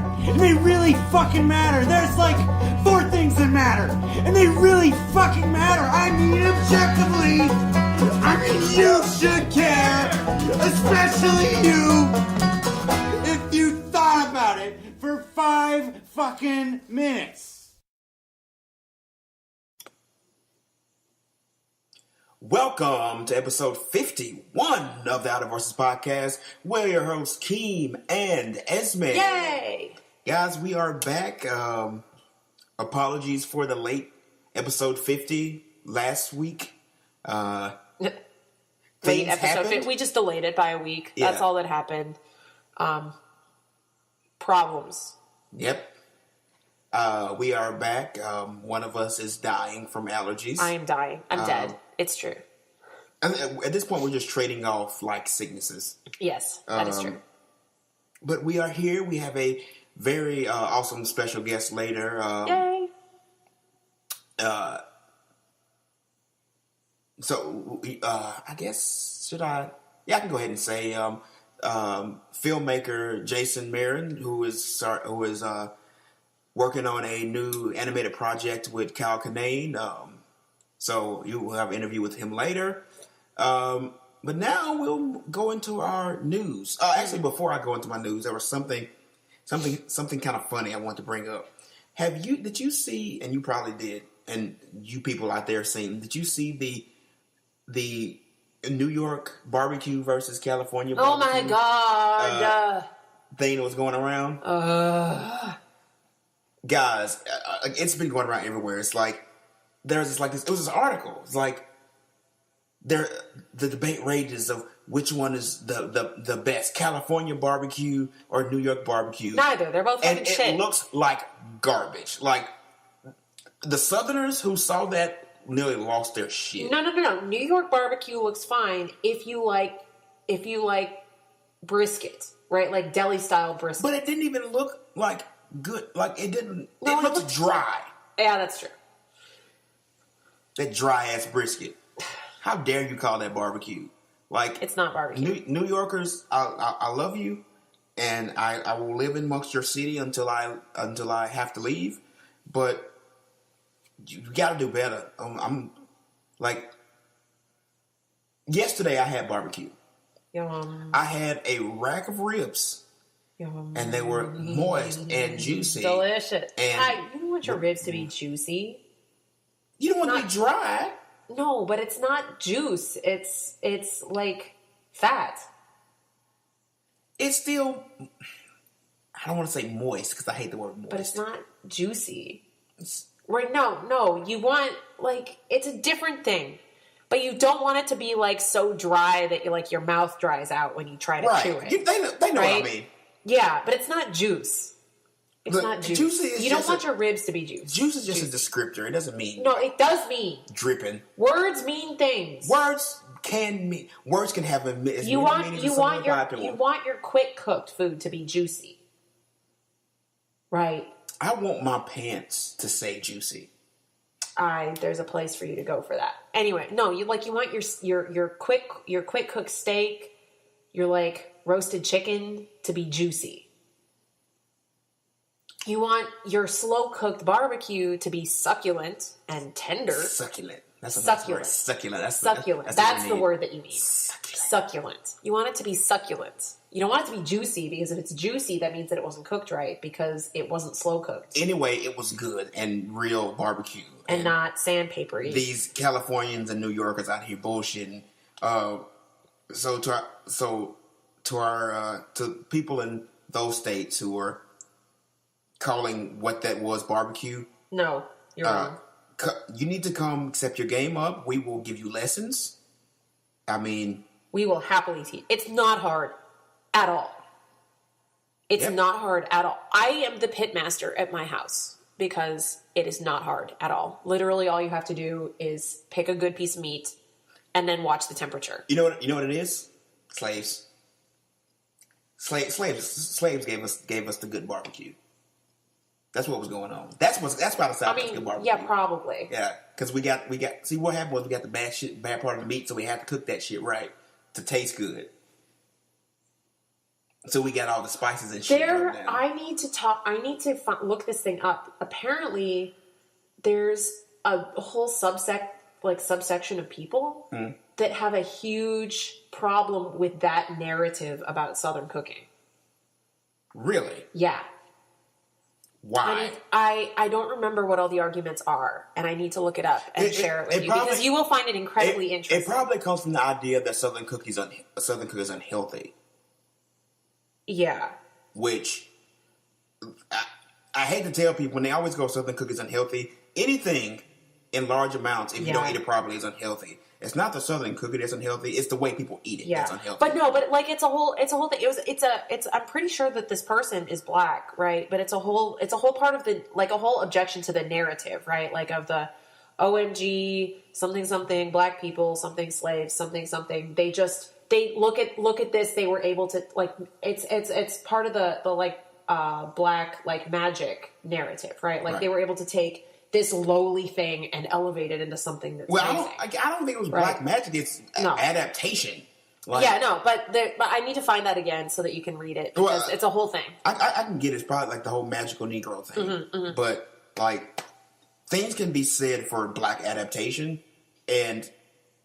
and they really fucking matter. There's like 4 things that matter, and they really fucking matter. I mean, objectively, I mean, you should care, especially you, if you thought about it for 5 fucking minutes. Welcome to episode 51 of the Out of Versus podcast. We're your hosts, Keem and Esme. Yay! Guys, we are back. Apologies for the late episode 50 last week. Late episode 50. We just delayed it by a week. Yeah. That's all that happened. Problems. Yep. We are back. One of us is dying from allergies. I am dying. I'm dead. It's true. At this point, we're just trading off like sicknesses. Yes, that is true. But we are here. We have a very awesome special guest later. Yay! So, I guess, should I? Yeah, I can go ahead and say filmmaker Jason Marin, who is working on a new animated project with Cal Kinane. So you will have an interview with him later. But now we'll go into our news. Actually, before I go into my news, there was something kind of funny I want to bring up. Did you see, and you probably did, and you people out there seen, did you see the New York barbecue versus California barbecue? Oh my God. Thing that was going around? Guys, it's been going around everywhere. It's like, it was this article. It's like, the debate rages of which one is the best, California barbecue or New York barbecue. Neither. They're both fucking shit. And it looks like garbage. Like, the Southerners who saw that nearly lost their shit. No. New York barbecue looks fine if you like brisket, right? Like deli style brisket. But it didn't even look like good. Like, it didn't. No, it looked dry. Yeah, that's true. That dry ass brisket. How dare you call that barbecue? Like, it's not barbecue. New Yorkers, I love you, and I will live amongst your city until I have to leave. But you got to do better. I'm like, yesterday I had barbecue. Yum. I had a rack of ribs. Yum. And they were moist and juicy. Delicious. And you don't want your ribs to be juicy. You don't want to be dry. No, but it's not juice. It's like fat. It's still, I don't want to say moist because I hate the word moist. But it's not juicy. Right? No. You want, like, it's a different thing. But you don't want it to be, like, so dry that your mouth dries out when you try to chew it. They know what I mean. Yeah, but it's not juice. It's not juice. You don't want your ribs to be juice. Juice is just a descriptor. It doesn't mean. No, it does mean. Dripping. Words mean things. Words can have a meanings. You want your quick cooked food to be juicy. Right. I want my pants to say juicy. There's a place for you to go for that. Anyway, no, you want your quick cooked steak, your like roasted chicken to be juicy. You want your slow-cooked barbecue to be succulent and tender. Succulent. That's a succulent. Nice word. Succulent. Succulent. That's the word that you need. Succulent. You want it to be succulent. You don't want it to be juicy, because if it's juicy, that means that it wasn't cooked right, because it wasn't slow-cooked. Anyway, it was good and real barbecue. And not sandpapery. These Californians and New Yorkers out here bullshitting. So to people in those states who are calling what that was barbecue. No, you're wrong. You need to come accept your game up. We will give you lessons. I mean, we will happily teach. It's not hard at all. It's not hard at all. I am the pit master at my house because it is not hard at all. Literally, all you have to do is pick a good piece of meat and then watch the temperature. You know what it is? Slaves. Slaves gave us the good barbecue. That's what was going on. That's why the South was good barbecue. Yeah, probably. Yeah, because we got. See, what happened was we got the bad part of the meat, so we had to cook that shit right to taste good. So we got all the spices and shit. There, right now. I need to look this thing up. Apparently, there's a whole subsection of people that have a huge problem with that narrative about Southern cooking. Really? Yeah. Why? I don't remember what all the arguments are, and I need to look it up and share it with you because you will find it incredibly interesting. It probably comes from the idea that Southern cooking is unhealthy. Yeah. Which I hate to tell people when they always go Southern cooking is unhealthy. Anything in large amounts, if you don't eat it properly, is unhealthy. It's not the Southern cooking that's unhealthy; it's the way people eat it that's unhealthy. But like it's a whole thing. I'm pretty sure that this person is black, right? But it's a whole part of the like a whole objection to the narrative, right? Like of the OMG something black people something slaves something. They look at this. They were able to like it's part of the like black like magic narrative, right? Like they were able to take this lowly thing and elevate it into something that's amazing. I don't think it was black magic. It's adaptation. Like, but I need to find that again so that you can read it because it's a whole thing. I can get it. It's probably like the whole magical Negro thing. But like things can be said for black adaptation, and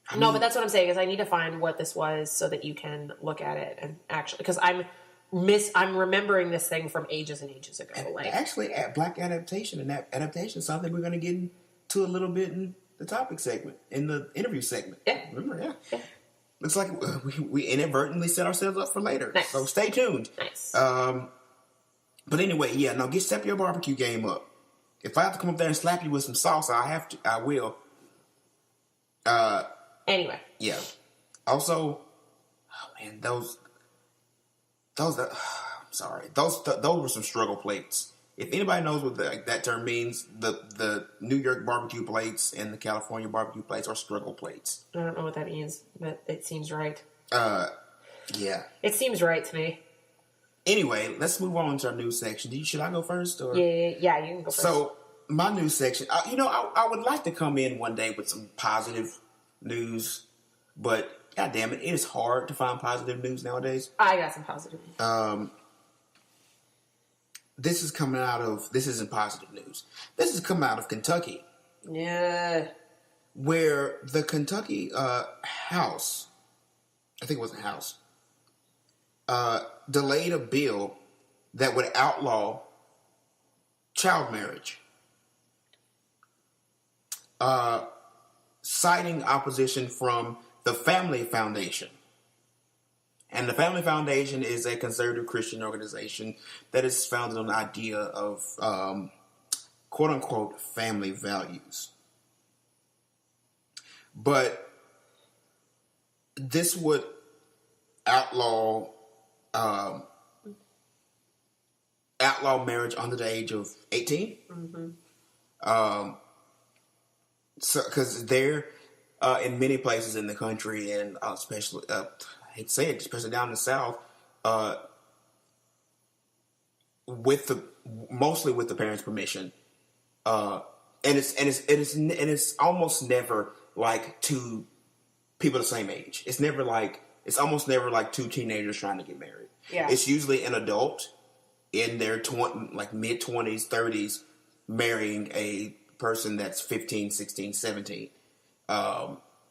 but that's what I'm saying is I need to find what this was so that you can look at it and actually because I'm remembering this thing from ages and ages ago. Like actually, black adaptation and that adaptation is something we're going to get into a little bit in the topic segment, in the interview segment. Yeah, remember? Yeah. Looks like we inadvertently set ourselves up for later. Nice. So stay tuned. Nice. But anyway, now step your barbecue game up. If I have to come up there and slap you with some salsa, I will. Anyway. Yeah. Also, those I'm sorry. Those were some struggle plates. If anybody knows what that term means, the New York barbecue plates and the California barbecue plates are struggle plates. I don't know what that means, but it seems right. Yeah. It seems right to me. Anyway, let's move on to our news section. Should I go first? Or? Yeah, you can go first. So, my news section, I would like to come in one day with some positive news, but God damn it is hard to find positive news nowadays. I got some positive news. This isn't positive news. This is coming out of Kentucky. Yeah. Where the Kentucky House, I think it was a House, delayed a bill that would outlaw child marriage. Citing opposition from the Family Foundation. And the Family Foundation is a conservative Christian organization that is founded on the idea of quote-unquote family values. But this would outlaw marriage under the age of 18. Mm-hmm. So, because they're in many places in the country, and especially, I hate to say it, especially down in the South, mostly with the parents' permission, and it's almost never like two people the same age. It's almost never like two teenagers trying to get married. Yeah. It's usually an adult in their mid-20s, 30s, marrying a person that's 15, 16, 17.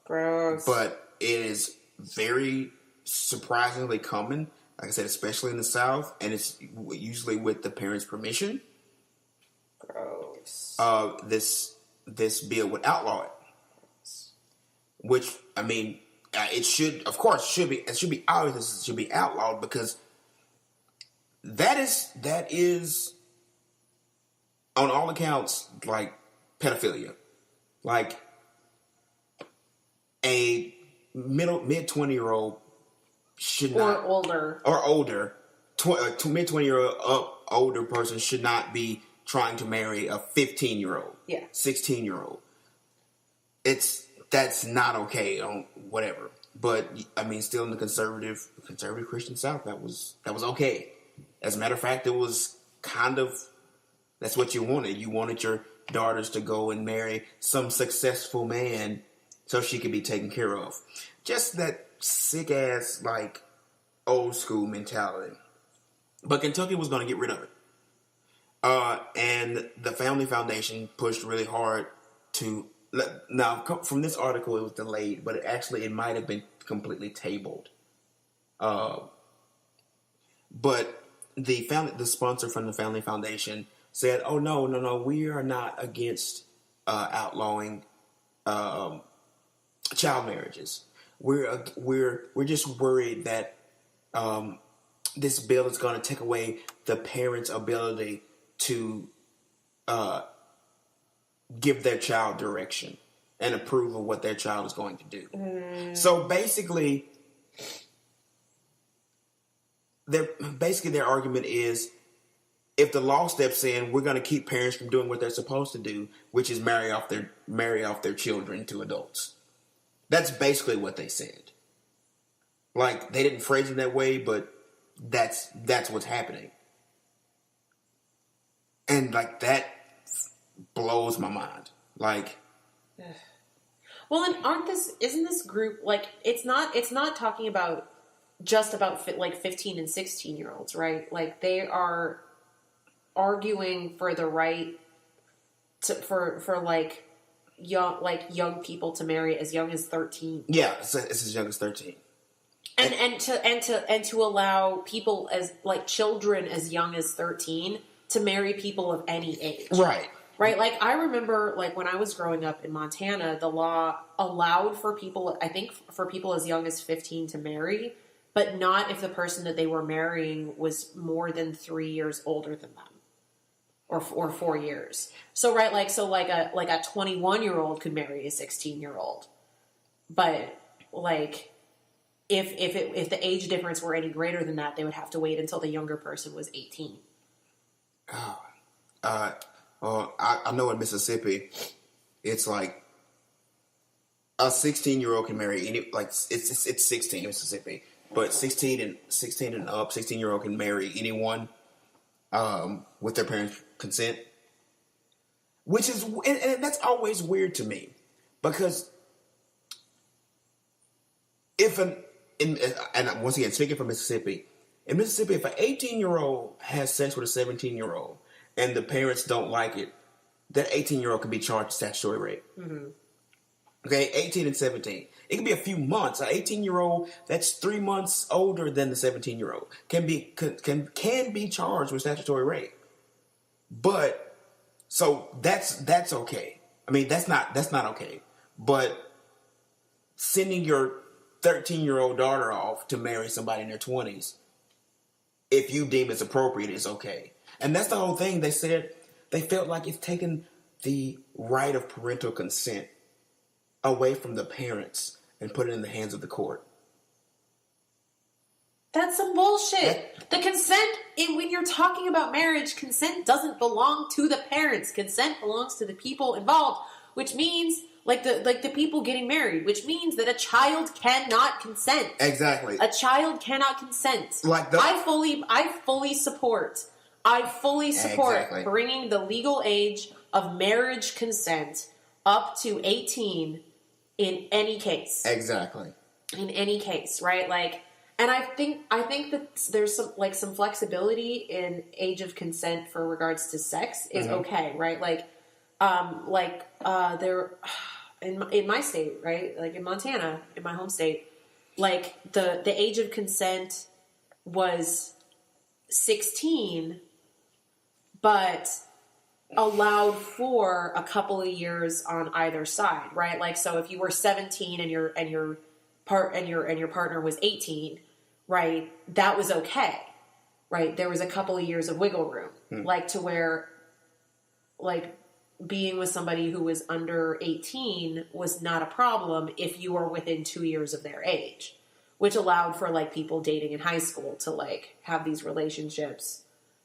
Gross. But it is very surprisingly common, like I said, especially in the South, and it's usually with the parents' permission. Gross. This bill would outlaw it. Which, I mean, it should be obvious. It should be outlawed because that is on all accounts like pedophilia. Like a mid-20-year-old should not, or older, mid-20-year-old older person should not be trying to marry a 15-year-old, 16-year-old. That's not okay on whatever. But I mean, still in the conservative Christian South, that was okay. As a matter of fact, it was kind of, that's what you wanted. You wanted your daughters to go and marry some successful man so she could be taken care of. Just that sick ass, like, old school mentality. But Kentucky was going to get rid of it. And the Family Foundation pushed really hard to. Now, from this article, it was delayed, but it might have been completely tabled. But the sponsor from the Family Foundation said, "Oh no, we are not against outlawing child marriages. We're just worried that this bill is going to take away the parents' ability to give their child direction and approve of what their child is going to do." So basically, their argument is, if the law steps in, we're going to keep parents from doing what they're supposed to do, which is marry off their children to adults. That's basically what they said. Like, they didn't phrase it that way, but that's what's happening. And like, that blows my mind. Like, well, and isn't this group, like, it's not talking about just about like 15 and 16-year-olds, right? Like, they are arguing for the right for like young people to marry as young as 13. Yeah, it's as young as 13. And to allow people as like children as young as 13 to marry people of any age. Right. Right? Like, I remember, like, when I was growing up in Montana, the law allowed for people, I think, for people as young as 15 to marry, but not if the person that they were marrying was more than 3 years older than them. Or 4 years. So, right, like, a 21-year-old could marry a 16-year-old. But, like, if the age difference were any greater than that, they would have to wait until the younger person was 18. Well, I know in Mississippi, it's like a 16-year-old can marry any, like, it's 16 in Mississippi, but 16 and up, 16-year-old can marry anyone with their parents' consent, which is, and that's always weird to me, because and once again, speaking from Mississippi, in Mississippi, if an 18-year-old has sex with a 17-year-old and the parents don't like it, that 18-year-old can be charged with statutory rape. Mm-hmm. Okay, 18 and 17. It can be a few months. An 18-year-old that's 3 months older than the 17-year-old can be charged with statutory rape. But so that's okay. I mean, that's not okay. But sending your 13-year-old daughter off to marry somebody in their 20s, if you deem it's appropriate, is okay. And that's the whole thing. They said they felt like it's taken the right of parental consent away from the parents and put it in the hands of the court. That's some bullshit. The consent, when you're talking about marriage, consent doesn't belong to the parents. Consent belongs to the people involved, which means like the people getting married, which means that a child cannot consent. Exactly. A child cannot consent. I fully support exactly. Bringing the legal age of marriage consent up to 18 in any case. Exactly. In any case, right? Like, and I think that there's some flexibility in age of consent for regards to sex is okay, right? Like there in my state, right? Like in Montana, in my home state, like the age of consent was 16, but allowed for a couple of years on either side, right? Like, so if you were 17 and your partner was 18, right? That was okay, right? There was a couple of years of wiggle room, like to where, like, being with somebody who was under 18 was not a problem if you were within 2 years of their age, which allowed for like people dating in high school to like have these relationships,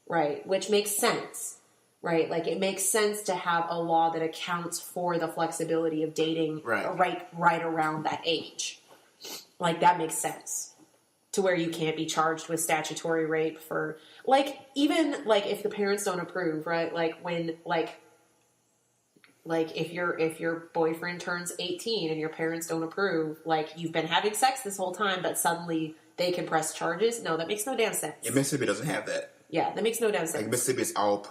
right? Which makes sense, right? Like, it makes sense to have a law that accounts for the flexibility of dating right around that age. Like, that makes sense to where you can't be charged with statutory rape for, like, even like if the parents don't approve, right? Like when like if your boyfriend turns 18 and your parents don't approve, like, you've been having sex this whole time, but suddenly they can press charges. No, that makes no damn sense. Yeah, Mississippi doesn't have that. Yeah, that makes no damn sense. Like Mississippi is all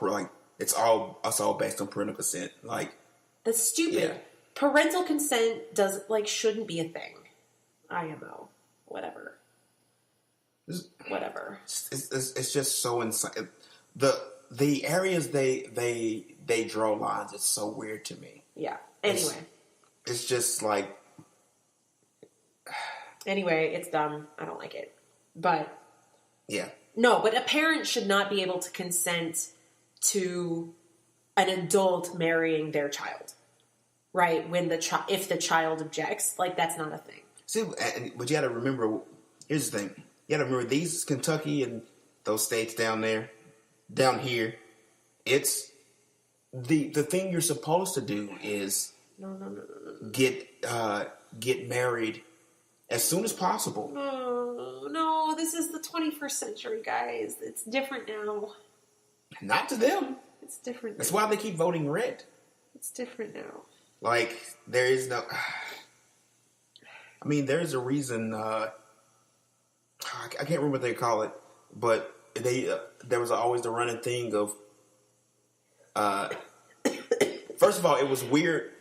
it's all based on parental consent. Like that's stupid. Yeah. Parental consent shouldn't be a thing. IMO, whatever. Whatever. It's just so insane. The areas they draw lines is so weird to me. Yeah. Anyway, it's just like. Anyway, it's dumb. I don't like it. But yeah. No, but a parent should not be able to consent to an adult marrying their child. Right? If the child objects, that's not a thing. See, but you got to remember. Here's the thing: you got to remember these Kentucky and those states down here. It's the thing you're supposed to do is no. Get married as soon as possible. No, this is the 21st century, guys. It's different now. Not to them. It's different. That's why they keep voting red. It's different now. There is no. I mean, there's a reason. I can't remember what they call it, but there was always the running thing of. First of all, it was weird.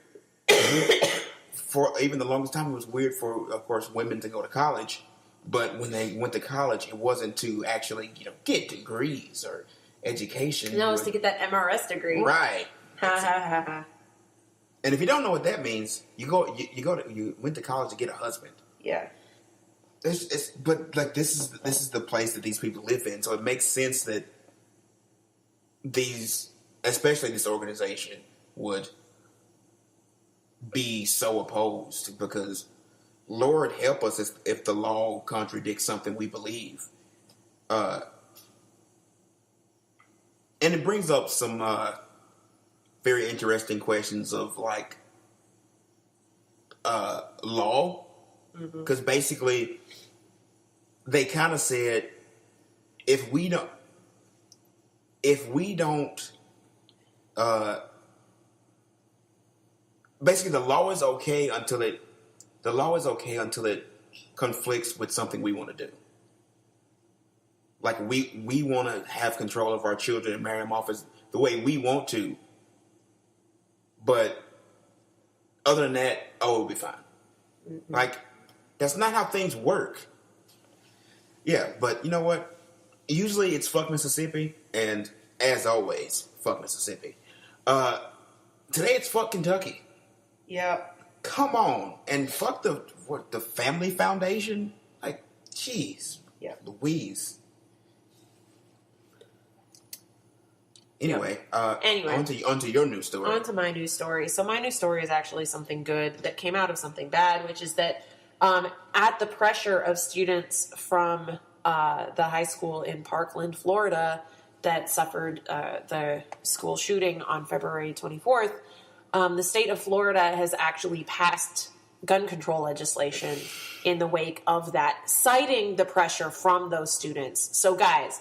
For even the longest time, it was weird for, of course, women to go to college. But when they went to college, it wasn't to actually, get degrees or education. No, it was to get that MRS degree. Right. Ha ha ha ha. And if you don't know what that means, you went to college to get a husband. Yeah. This is the place that these people live in, so it makes sense that especially this organization, would be so opposed, because Lord help us if the law contradicts something we believe. And it brings up some very interesting questions of law, because basically they kind of said if we don't basically the law is okay until it conflicts with something we want to do. Like we want to have control of our children and marry them off as the way we want to, but other than that, we'll be fine. Mm-hmm. That's not how things work. Yeah, but you know what? Usually it's fuck Mississippi, and as always, fuck Mississippi. Today it's fuck Kentucky. Yeah. Come on, and fuck the Family Foundation. Jeez. Yeah. Louise. Anyway, on to your news story. On to my news story. So my news story is actually something good that came out of something bad, which is that at the pressure of students from the high school in Parkland, Florida, that suffered the school shooting on February 24th, the state of Florida has actually passed gun control legislation in the wake of that, citing the pressure from those students. So guys,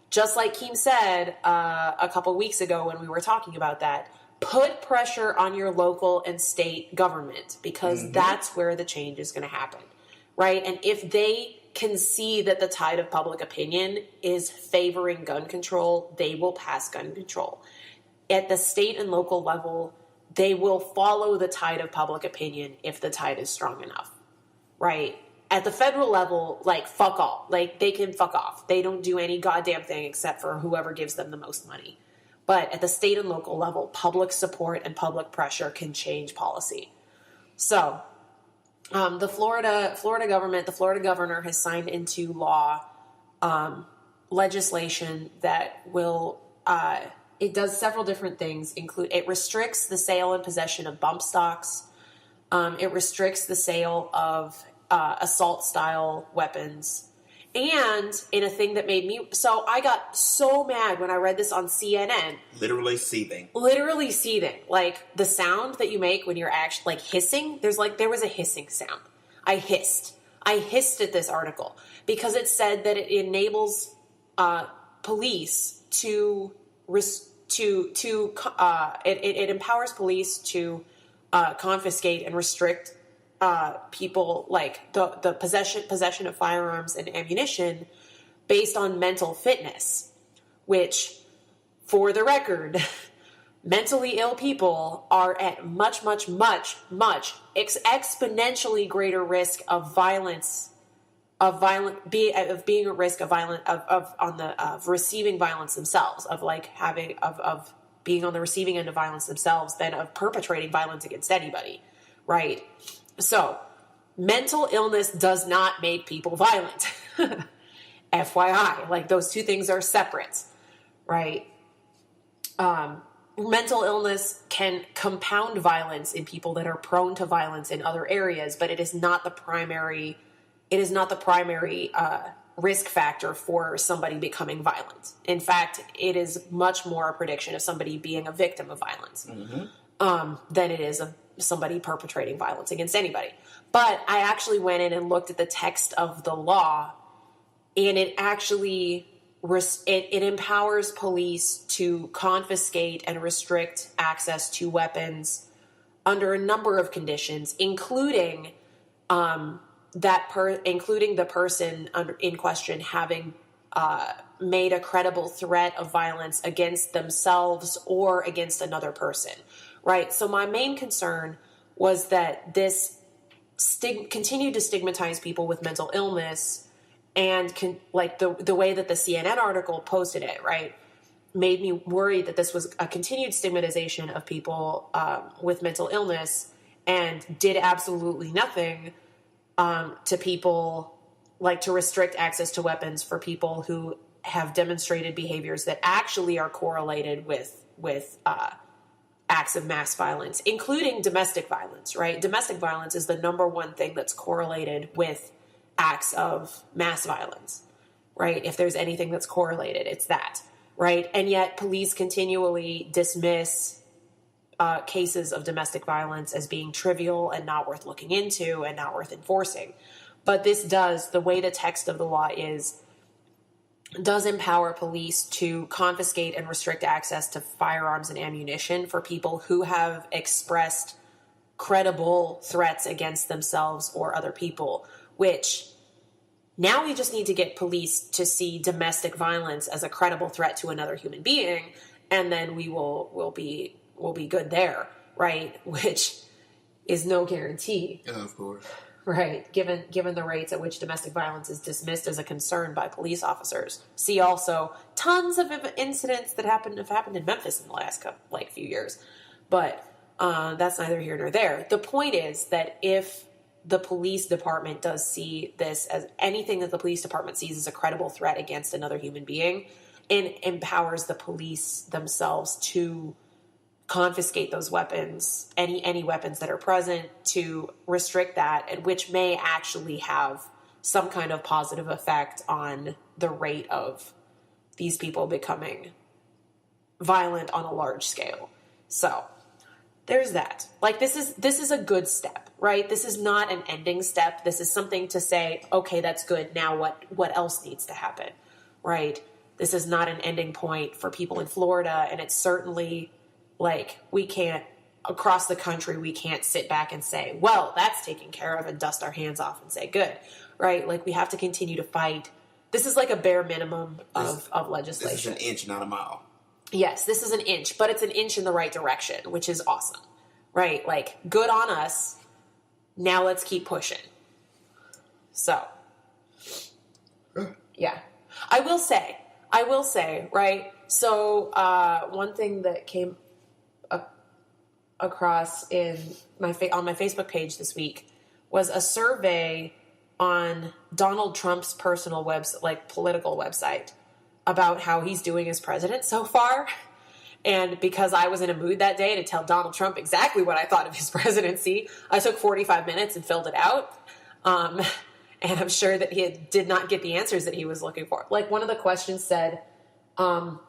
just like Keem said a couple weeks ago when we were talking about that, put pressure on your local and state government, because that's where the change is going to happen, right? And if they can see that the tide of public opinion is favoring gun control, they will pass gun control. At the state and local level, they will follow the tide of public opinion if the tide is strong enough, right? At the federal level, fuck all. They can fuck off. They don't do any goddamn thing except for whoever gives them the most money. But at the state and local level, public support and public pressure can change policy. So, the Florida government, the Florida governor has signed into law legislation that will... it does several different things. It restricts the sale and possession of bump stocks. It restricts the sale of assault-style weapons. And in a thing that made me... So I got so mad when I read this on CNN. Literally seething. The sound that you make when you're actually, hissing. There was a hissing sound. I hissed at this article because it said that it enables police it empowers police to confiscate and restrict people like the possession of firearms and ammunition based on mental fitness, which, for the record, mentally ill people are at much exponentially greater risk of violence, of being at risk of violent of receiving violence themselves, of like having of being on the receiving end of violence themselves than of perpetrating violence against anybody, right? So, mental illness does not make people violent. FYI, like those two things are separate, right? Mental illness can compound violence in people that are prone to violence in other areas, but it is not the primary. It is not the primary risk factor for somebody becoming violent. In fact, it is much more a prediction of somebody being a victim of violence than it is of somebody perpetrating violence against anybody. But I actually went in and looked at the text of the law, and it actually it empowers police to confiscate and restrict access to weapons under a number of conditions, including including the person in question having made a credible threat of violence against themselves or against another person, right? So my main concern was that this continued to stigmatize people with mental illness, and the way that the CNN article posted it, right, made me worried that this was a continued stigmatization of people with mental illness, and did absolutely nothing to people, like to restrict access to weapons for people who have demonstrated behaviors that actually are correlated with acts of mass violence, including domestic violence, right? Domestic violence is the number one thing that's correlated with acts of mass violence, right? If there's anything that's correlated, it's that, right? And yet police continually dismiss cases of domestic violence as being trivial and not worth looking into and not worth enforcing. But this the way the text of the law does empower police to confiscate and restrict access to firearms and ammunition for people who have expressed credible threats against themselves or other people, which now we just need to get police to see domestic violence as a credible threat to another human being, and then we'll be good there, right? Which is no guarantee. Yeah, of course. Right, given the rates at which domestic violence is dismissed as a concern by police officers. See also tons of incidents that have happened in Memphis in the last few years. But that's neither here nor there. The point is that if the police department does see this as anything that the police department sees as a credible threat against another human being, and empowers the police themselves to confiscate those weapons, any weapons that are present, to restrict that, and which may actually have some kind of positive effect on the rate of these people becoming violent on a large scale. So there's that. Like, this is a good step, right? This is not an ending step. This is something to say, okay, that's good. Now what else needs to happen, right? This is not an ending point for people in Florida, and it's certainly, like, we can't, across the country, we can't sit back and say, well, that's taken care of, and dust our hands off and say, good, right? Like, we have to continue to fight. This is like a bare minimum of legislation. This is an inch, not a mile. Yes, this is an inch, but it's an inch in the right direction, which is awesome, right? Like, good on us. Now let's keep pushing. So, yeah. I will say, right? So, one thing that came across on my Facebook page this week was a survey on Donald Trump's personal political website about how he's doing as president so far. And because I was in a mood that day to tell Donald Trump exactly what I thought of his presidency, I took 45 minutes and filled it out. And I'm sure that he did not get the answers that he was looking for. Like, one of the questions said, it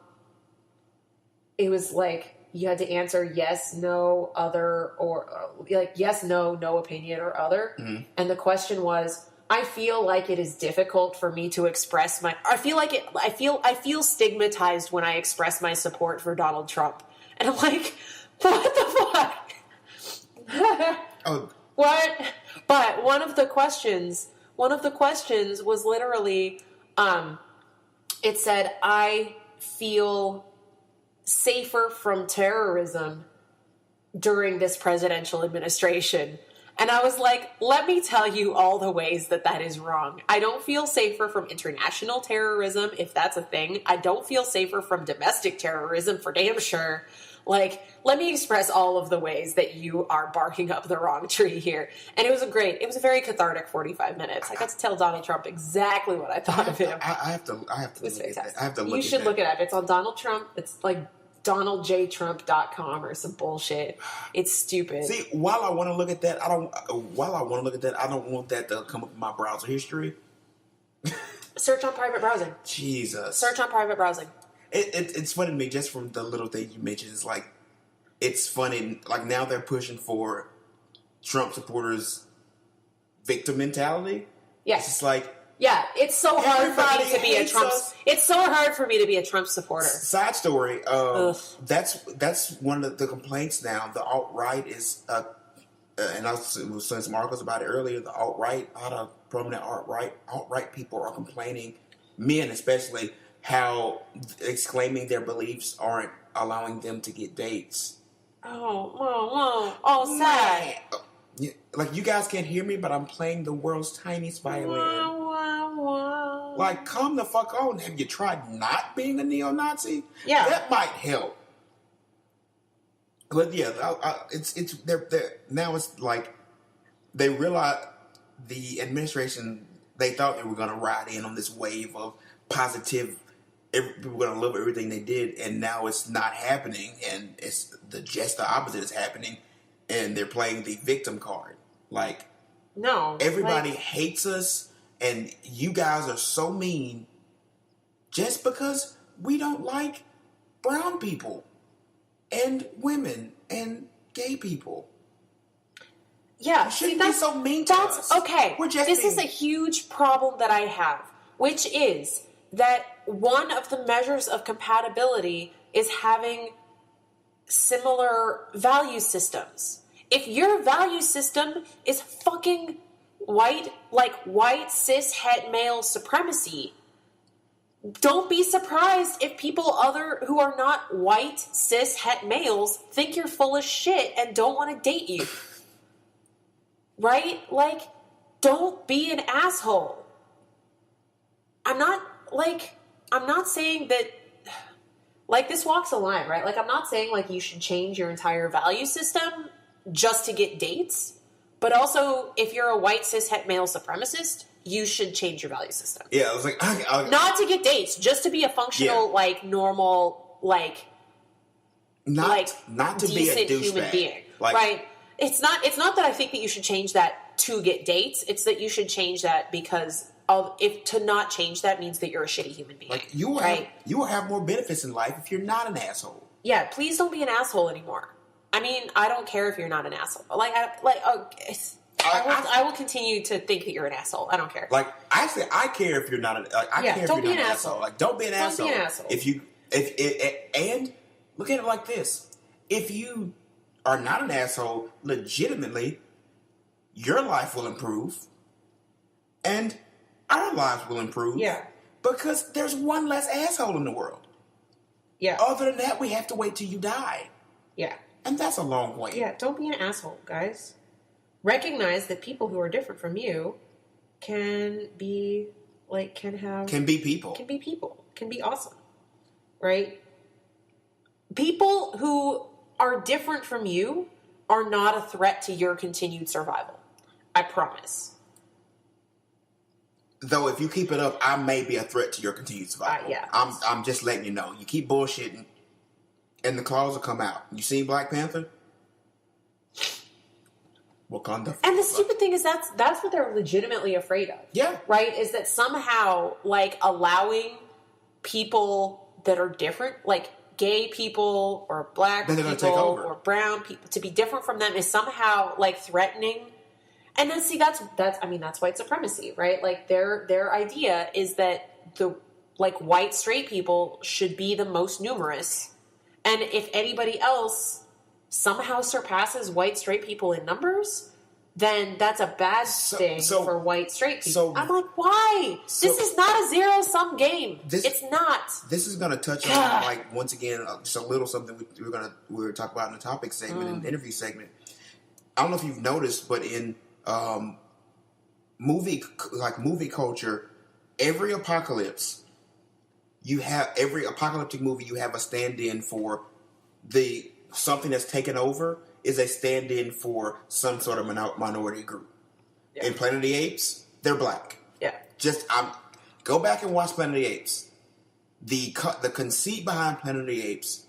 was like, you had to answer yes, no, other, or like yes, no opinion or other. Mm-hmm. And the question was, I feel like it is difficult for me to express I feel stigmatized when I express my support for Donald Trump. And I'm like, what the fuck? Oh, What? But one of the questions was literally, it said, I feel safer from terrorism during this presidential administration. And I was like, let me tell you all the ways that is wrong. I don't feel safer from international terrorism, if that's a thing. I don't feel safer from domestic terrorism, for damn sure. Like, let me express all of the ways that you are barking up the wrong tree here. And it was a very cathartic 45 minutes. I got to tell Donald Trump exactly what I thought of him. I have to It was look at fantastic. that. I have to look You at should that. look it up. It's on Donald Trump. It's like DonaldJTrump.com or some bullshit. It's stupid. See, while I want to look at that, I don't want that to come up in my browser history. Search on private browsing. Jesus. Search on private browsing. It's funny to me just from the little thing you mentioned. It's like, it's funny. Like, now they're pushing for Trump supporters' victim mentality. Yes. It's just like, yeah, it's so hard for me everybody to be a hates Trump. us. It's so hard for me to be a Trump supporter. Side story. Ugh. That's one of the complaints now. The alt-right is, and I was saying some articles about it earlier. The alt-right, a lot of prominent alt-right people are complaining, men especially, how exclaiming their beliefs aren't allowing them to get dates. Oh, sad. Yeah, like, you guys can't hear me, but I'm playing the world's tiniest violin. Like, calm the fuck on. Have you tried not being a neo-Nazi? Yeah. That might help. But yeah, they're now it's like they realize the administration, they thought they were going to ride in on this wave of positive, people were going to love everything they did, and now it's not happening, and it's just the opposite is happening, and they're playing the victim card. Like, No. everybody like, hates us, and you guys are so mean just because we don't like brown people and women and gay people. yeah, You see, shouldn't be so mean to us. okay. We're just This is a being- huge problem that I have, which is that one of the measures of compatibility is having similar value systems. If your value system is fucking white cis het male supremacy, don't be surprised if people who are not white cis het males think you're full of shit and don't want to date you. Right? Like, don't be an asshole. I'm not saying that, like, this walks a line, right? Like, I'm not saying, like, you should change your entire value system just to get dates, but also, if you're a white cis het male supremacist, you should change your value system. Yeah, I was like, Not to get dates, just to be a functional, Yeah. like, normal, like not to be a decent human douchebag. being, Like, right? It's not that I think that you should change that to get dates. It's that you should change that because if to not change that means that you're a shitty human being. Like, you will have more benefits in life if you're not an asshole. Yeah, please don't be an asshole anymore. I mean, I don't care if you're not an asshole. I will continue to think that you're an asshole. I don't care. Like, actually, I care if you're not an. I care if don't you're be not an an asshole. asshole. Like, don't be an Don't be asshole. an asshole. And look at it like this: if you are not an asshole, legitimately, your life will improve, and our lives will improve. Yeah. Because there's one less asshole in the world. Yeah. Other than that, we have to wait till you die, Yeah. and that's a long way. Yeah, don't be an asshole, guys. Recognize that people who are different from you can be Can be people. can be awesome, right? People who are different from you are not a threat to your continued survival. I promise. Though, if you keep it up, I may be a threat to your continued survival. Yeah. I'm just letting you know. You keep bullshitting, and the claws will come out. You seen Black Panther? Wakanda. And the stupid thing is that's what they're legitimately afraid of. Yeah. Right? Is that somehow, like, allowing people that are different, like gay people or black Then they're gonna take people over. or brown people, to be different from them is somehow, like, threatening. And then, see, that's white supremacy, right? Like, their idea is that white straight people should be the most numerous. And if anybody else somehow surpasses white straight people in numbers, then that's a bad thing for white straight people. I'm like, why? This is not a zero-sum game. It's not. This is going to touch on, like, once again, just a little something we were talking about in the topic segment, in the interview segment. I don't know if you've noticed, but in movie culture, every apocalyptic movie, you have a stand-in for something that's taken over is a stand-in for some sort of minority group. Yeah. In Planet of the Apes, they're black. Yeah. Go back and watch Planet of the Apes. The conceit behind Planet of the Apes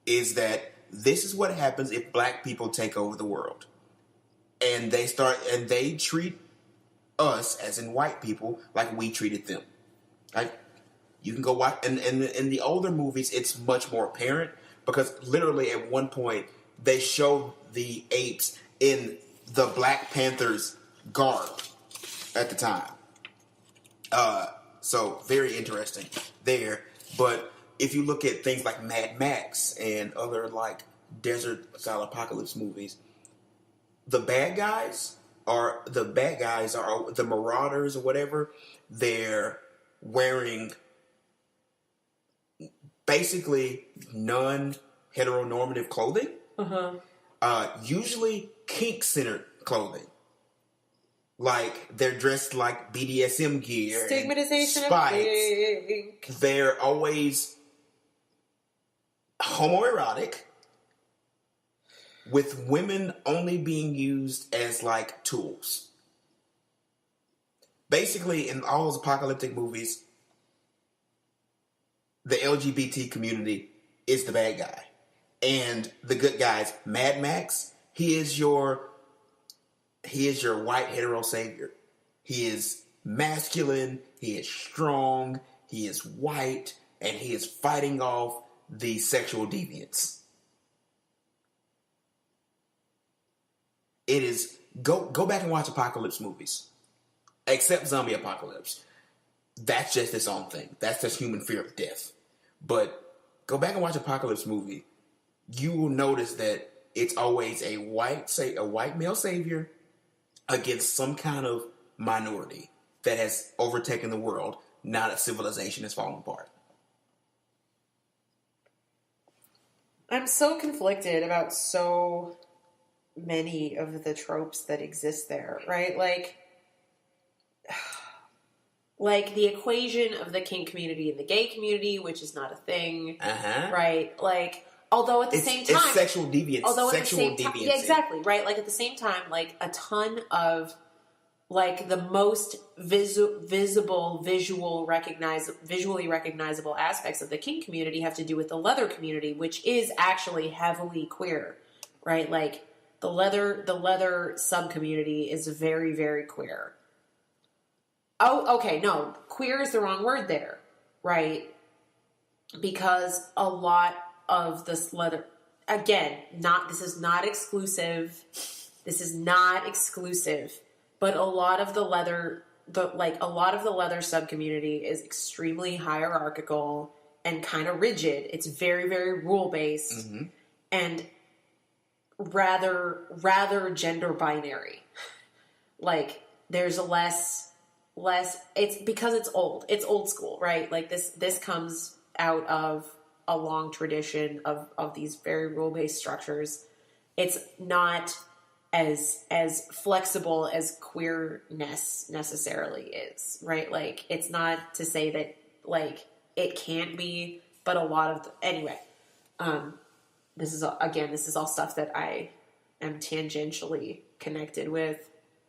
is that this is what happens if black people take over the world. And they treat us, as in white people, like we treated them. Right? You can go watch, and in the older movies, it's much more apparent because literally at one point they show the apes in the Black Panther's garb at the time. So very interesting there. But if you look at things like Mad Max and other like desert style apocalypse movies, the bad guys are the marauders or whatever. They're wearing basically non-heteronormative clothing. Usually kink-centered clothing. Like, they're dressed like BDSM gear. Stigmatization of spikes. kink. They're always homoerotic, with women only being used as, like, tools. Basically, in all those apocalyptic movies, the LGBT community is the bad guy. And the good guys, Mad Max, he is your white hetero savior. He is masculine, he is strong, he is white, and he is fighting off the sexual deviants. It is go back and watch apocalypse movies. Except zombie apocalypse. That's just its own thing. That's just human fear of death. But go back and watch apocalypse movie. You will notice that it's always a white male savior against some kind of minority that has overtaken the world, not a civilization that's falling apart. I'm so conflicted about so many of the tropes that exist there, right? Like the equation of the kink community and the gay community, which is not a thing, right? Like, although at the same time, it's sexual deviance. Although at sexual the same time, deviancy. yeah, exactly, right? Like at the same time, like a ton of like the most visually recognizable aspects of the kink community have to do with the leather community, which is actually heavily queer, right? Like the leather sub community is very, very queer. Oh, okay, no, queer is the wrong word there, right? Because a lot of this leather, again, this is not exclusive. This is not exclusive, but a lot of the leather sub community is extremely hierarchical and kind of rigid. It's very, very rule based and rather gender binary. Like there's less. It's because it's old school, right? Like this comes out of a long tradition of these very rule-based structures. It's not as flexible as queerness necessarily is, right? Like it's not to say that like it can't be, but a lot of anyway, this is all stuff that I am tangentially connected with.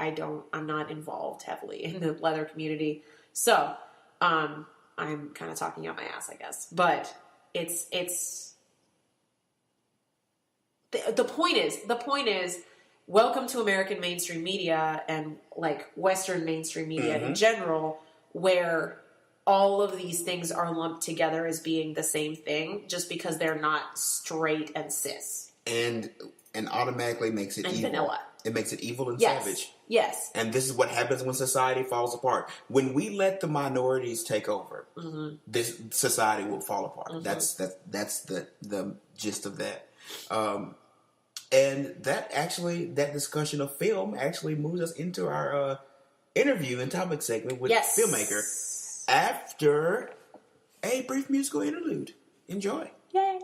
I'm not involved heavily in the leather community. So, I'm kind of talking out my ass, I guess. But it's the point is, welcome to American mainstream media and like Western mainstream media in general, where all of these things are lumped together as being the same thing just because they're not straight and cis. And automatically makes it and evil. Vanilla. It makes it evil and savage. Yes. And this is what happens when society falls apart. When we let the minorities take over, this society will fall apart. That's the gist of that. And that discussion of film actually moves us into our interview and topic segment with filmmaker after a brief musical interlude. Enjoy. Yay.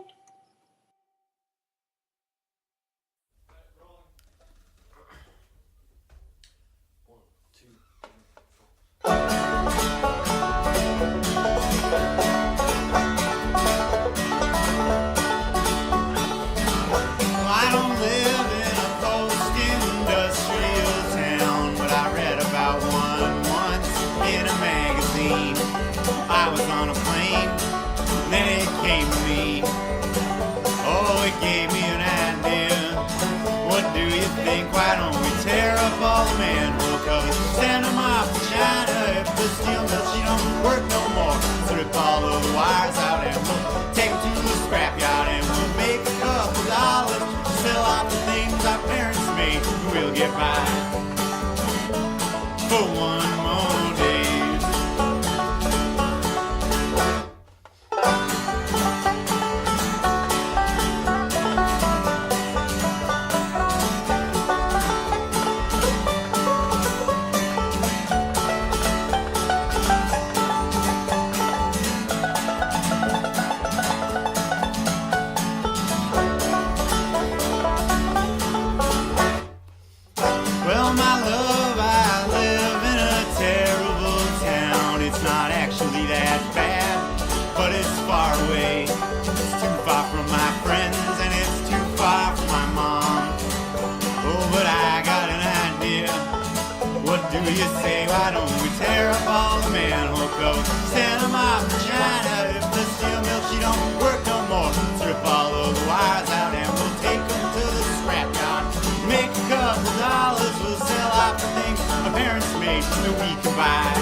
I was on a plane, then it came to me. Oh, it gave me an idea. What do you think? Why don't we tear up all the manhole covers, send them off to China? If the steel mill, she don't work no more, strip all of the wires out and we'll take them to the scrapyard and we'll make a couple dollars, sell off the things our parents made. We'll get by for one more day. You say, why don't we tear up all the manhole covers, send them off to China? If the steel mill, she don't work no more, strip all of the wires out and we'll take them to the scrapyard, make a couple dollars, we'll sell off the things my parents made that we can buy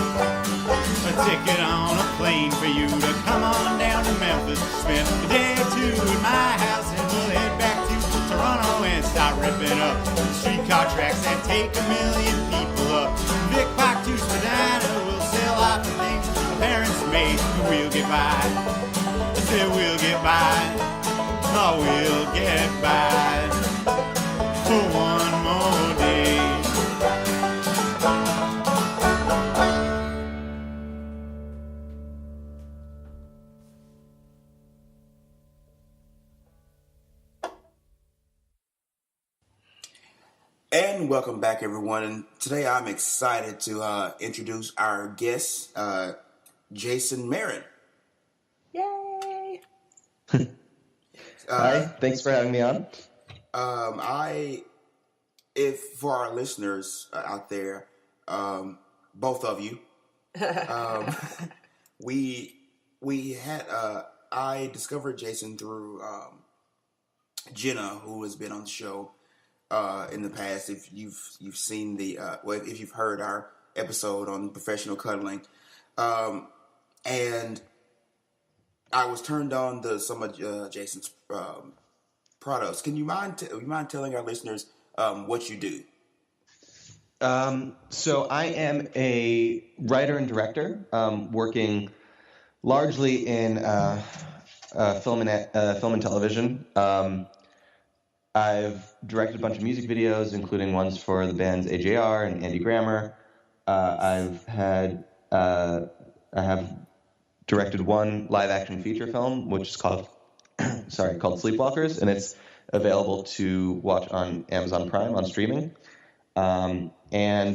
a ticket on a plane for you to come on down to Memphis, spend a day or two at my house, and we'll head back to Toronto and start ripping up streetcar tracks that take 1 million people up. Vic Park to Spadina, we'll sell off the things my parents made, and we'll get by. I said we'll get by, oh we'll get by for one more day. And welcome back, everyone. And today I'm excited to introduce our guest, Jason Merritt. Yay! Hi, thanks for having me on. If for our listeners out there, both of you, I discovered Jason through Jenna, who has been on the show in the past. If you've seen if you've heard our episode on professional cuddling, and I was turned on to some of Jason's products. Can you mind telling our listeners what you do? So I am a writer and director, working largely in film and television. I've directed a bunch of music videos, including ones for the bands AJR and Andy Grammer. I have directed one live-action feature film, which is called Sleepwalkers, and it's available to watch on Amazon Prime on streaming. And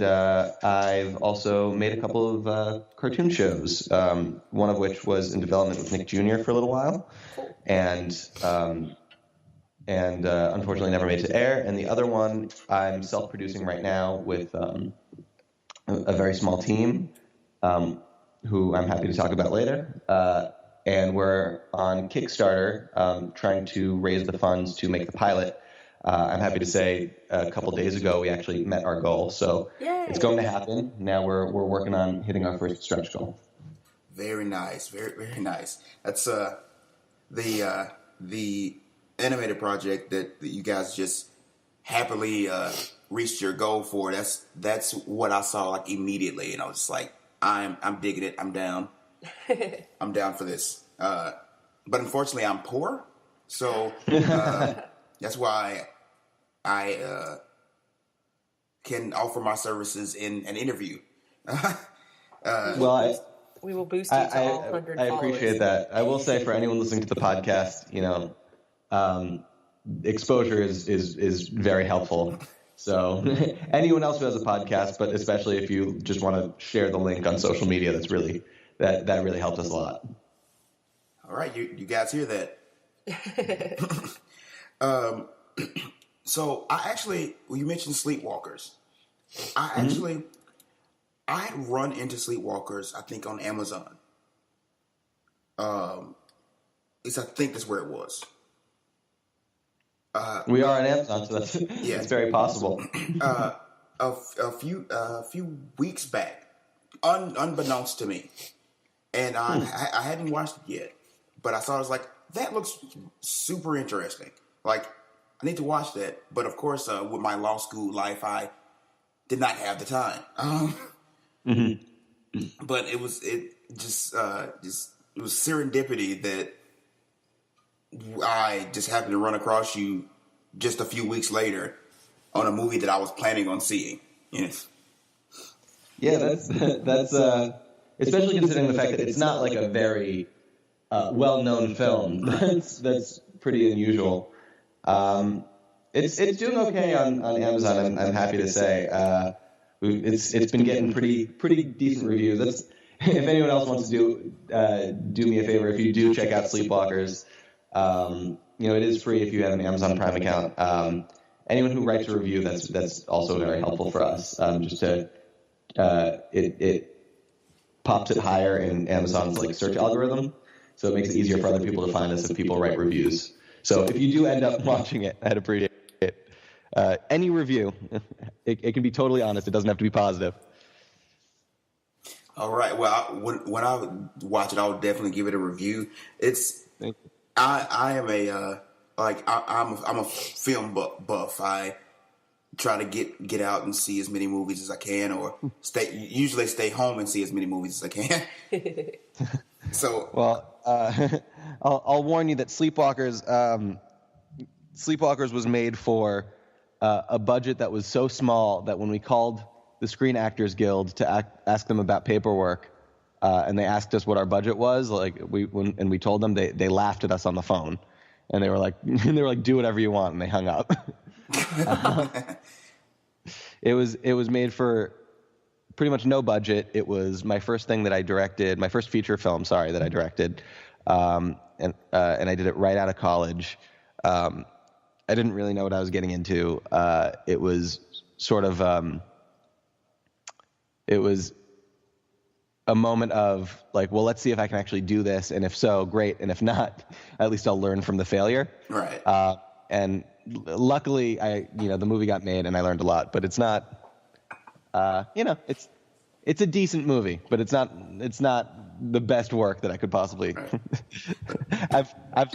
I've also made a couple of cartoon shows, one of which was in development with Nick Jr. for a little while, and unfortunately never made to air. And the other one I'm self-producing right now with a very small team, who I'm happy to talk about later. And we're on Kickstarter, trying to raise the funds to make the pilot. I'm happy to say a couple days ago we actually met our goal, so Yay. It's going to happen. Now we're working on hitting our first stretch goal. Very nice, very very nice. That's the animated project that you guys just happily reached your goal for. That's what I saw like immediately, and I was just like, I'm digging it. I'm down. I'm down for this. But unfortunately, I'm poor, so that's why I can offer my services in an interview. Well, We will boost you to all 100 I followers. appreciate that. I will say for anyone listening to the podcast, exposure is very helpful. So anyone else who has a podcast, but especially if you just want to share the link on social media, that really helps us a lot. All right, you guys hear that? So you mentioned Sleepwalkers. I had run into Sleepwalkers, I think, on Amazon. I think that's where it was. We are on Amazon, so it's very possible. A few weeks back, unbeknownst to me, and I hadn't watched it yet, but I saw it, I was like, that looks super interesting. Like, I need to watch that. But of course, with my law school life, I did not have the time. But it was serendipity that I just happened to run across you just a few weeks later on a movie that I was planning on seeing. Yes. Yeah, that's especially considering the fact that it's not like a very well-known film. That's pretty unusual. It's doing okay on Amazon. I'm happy to say. It's been getting pretty decent reviews. If anyone else wants to do me a favor, if you do check out Sleepwalkers, it is free if you have an Amazon Prime account. Anyone who writes a review, that's also very helpful for us. Just to it pops it higher in Amazon's search algorithm, so it makes it easier for other people to find us if people write reviews. So if you do end up watching it, I'd appreciate it. Any review, it can be totally honest. It doesn't have to be positive. All right. Well, when I watch it, I would definitely give it a review. Thank you. I'm a film buff. I try to get out and see as many movies as I can, or usually stay home and see as many movies as I can. So, well, I'll warn you that Sleepwalkers was made for a budget that was so small that when we called the Screen Actors Guild to ask them about paperwork, and they asked us what our budget was, when we told them, they laughed at us on the phone, and they were like, do whatever you want, and they hung up. It was made for pretty much no budget. It was my first thing that I directed, my first feature film, that I directed, and I did it right out of college. I didn't really know what I was getting into. It was sort of it was a moment of well, let's see if I can actually do this, and if so, great, and if not, at least I'll learn from the failure. Right. And luckily, the movie got made, and I learned a lot. But it's not, it's a decent movie, but it's not the best work that I could possibly. Right.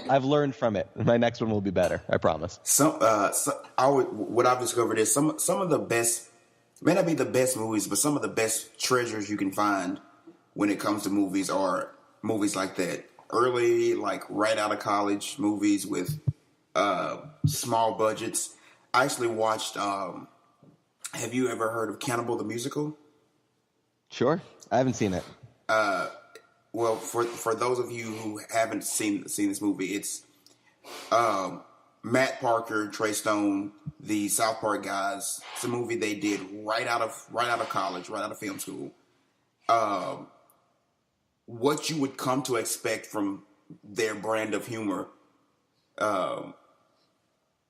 I've learned from it. My next one will be better. I promise. What I've discovered is some of the best, may not be the best movies, but some of the best treasures you can find when it comes to movies are movies like that. Early, right out of college movies with small budgets. I actually watched. Have you ever heard of Cannibal the Musical? Sure, I haven't seen it. Well, for those of you who haven't seen this movie, it's Matt Parker, Trey Stone, the South Park guys. It's a movie they did right out of college, right out of film school. What you would come to expect from their brand of humor.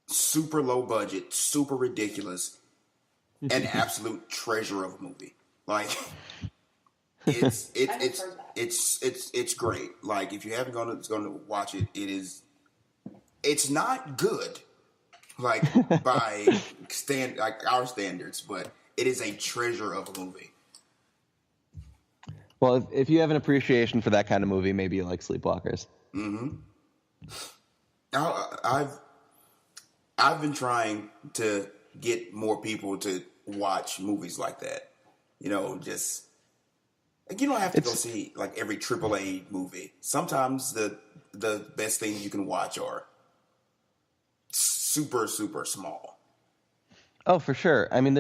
Super low budget, super ridiculous, an absolute treasure of a movie. It's great. If you haven't gone to watch it, it's not good, by our standards, but it is a treasure of a movie. Well, if you have an appreciation for that kind of movie, maybe you like Sleepwalkers. Mm-hmm. I've been trying to get more people to watch movies like that. Just you don't have to go see every AAA movie. Sometimes the best things you can watch are super, super small. Oh, for sure. I mean,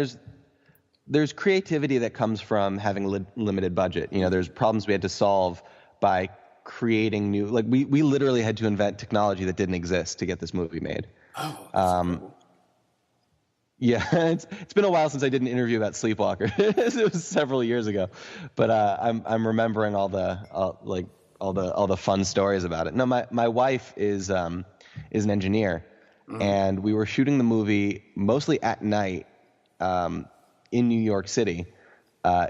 there's creativity that comes from having limited budget. You know, there's problems we had to solve by creating new. Like we literally had to invent technology that didn't exist to get this movie made. Oh, that's incredible. Yeah, it's been a while since I did an interview about Sleepwalker. It was several years ago, but I'm remembering all the fun stories about it. No, my wife is an engineer, and we were shooting the movie mostly at night in New York City,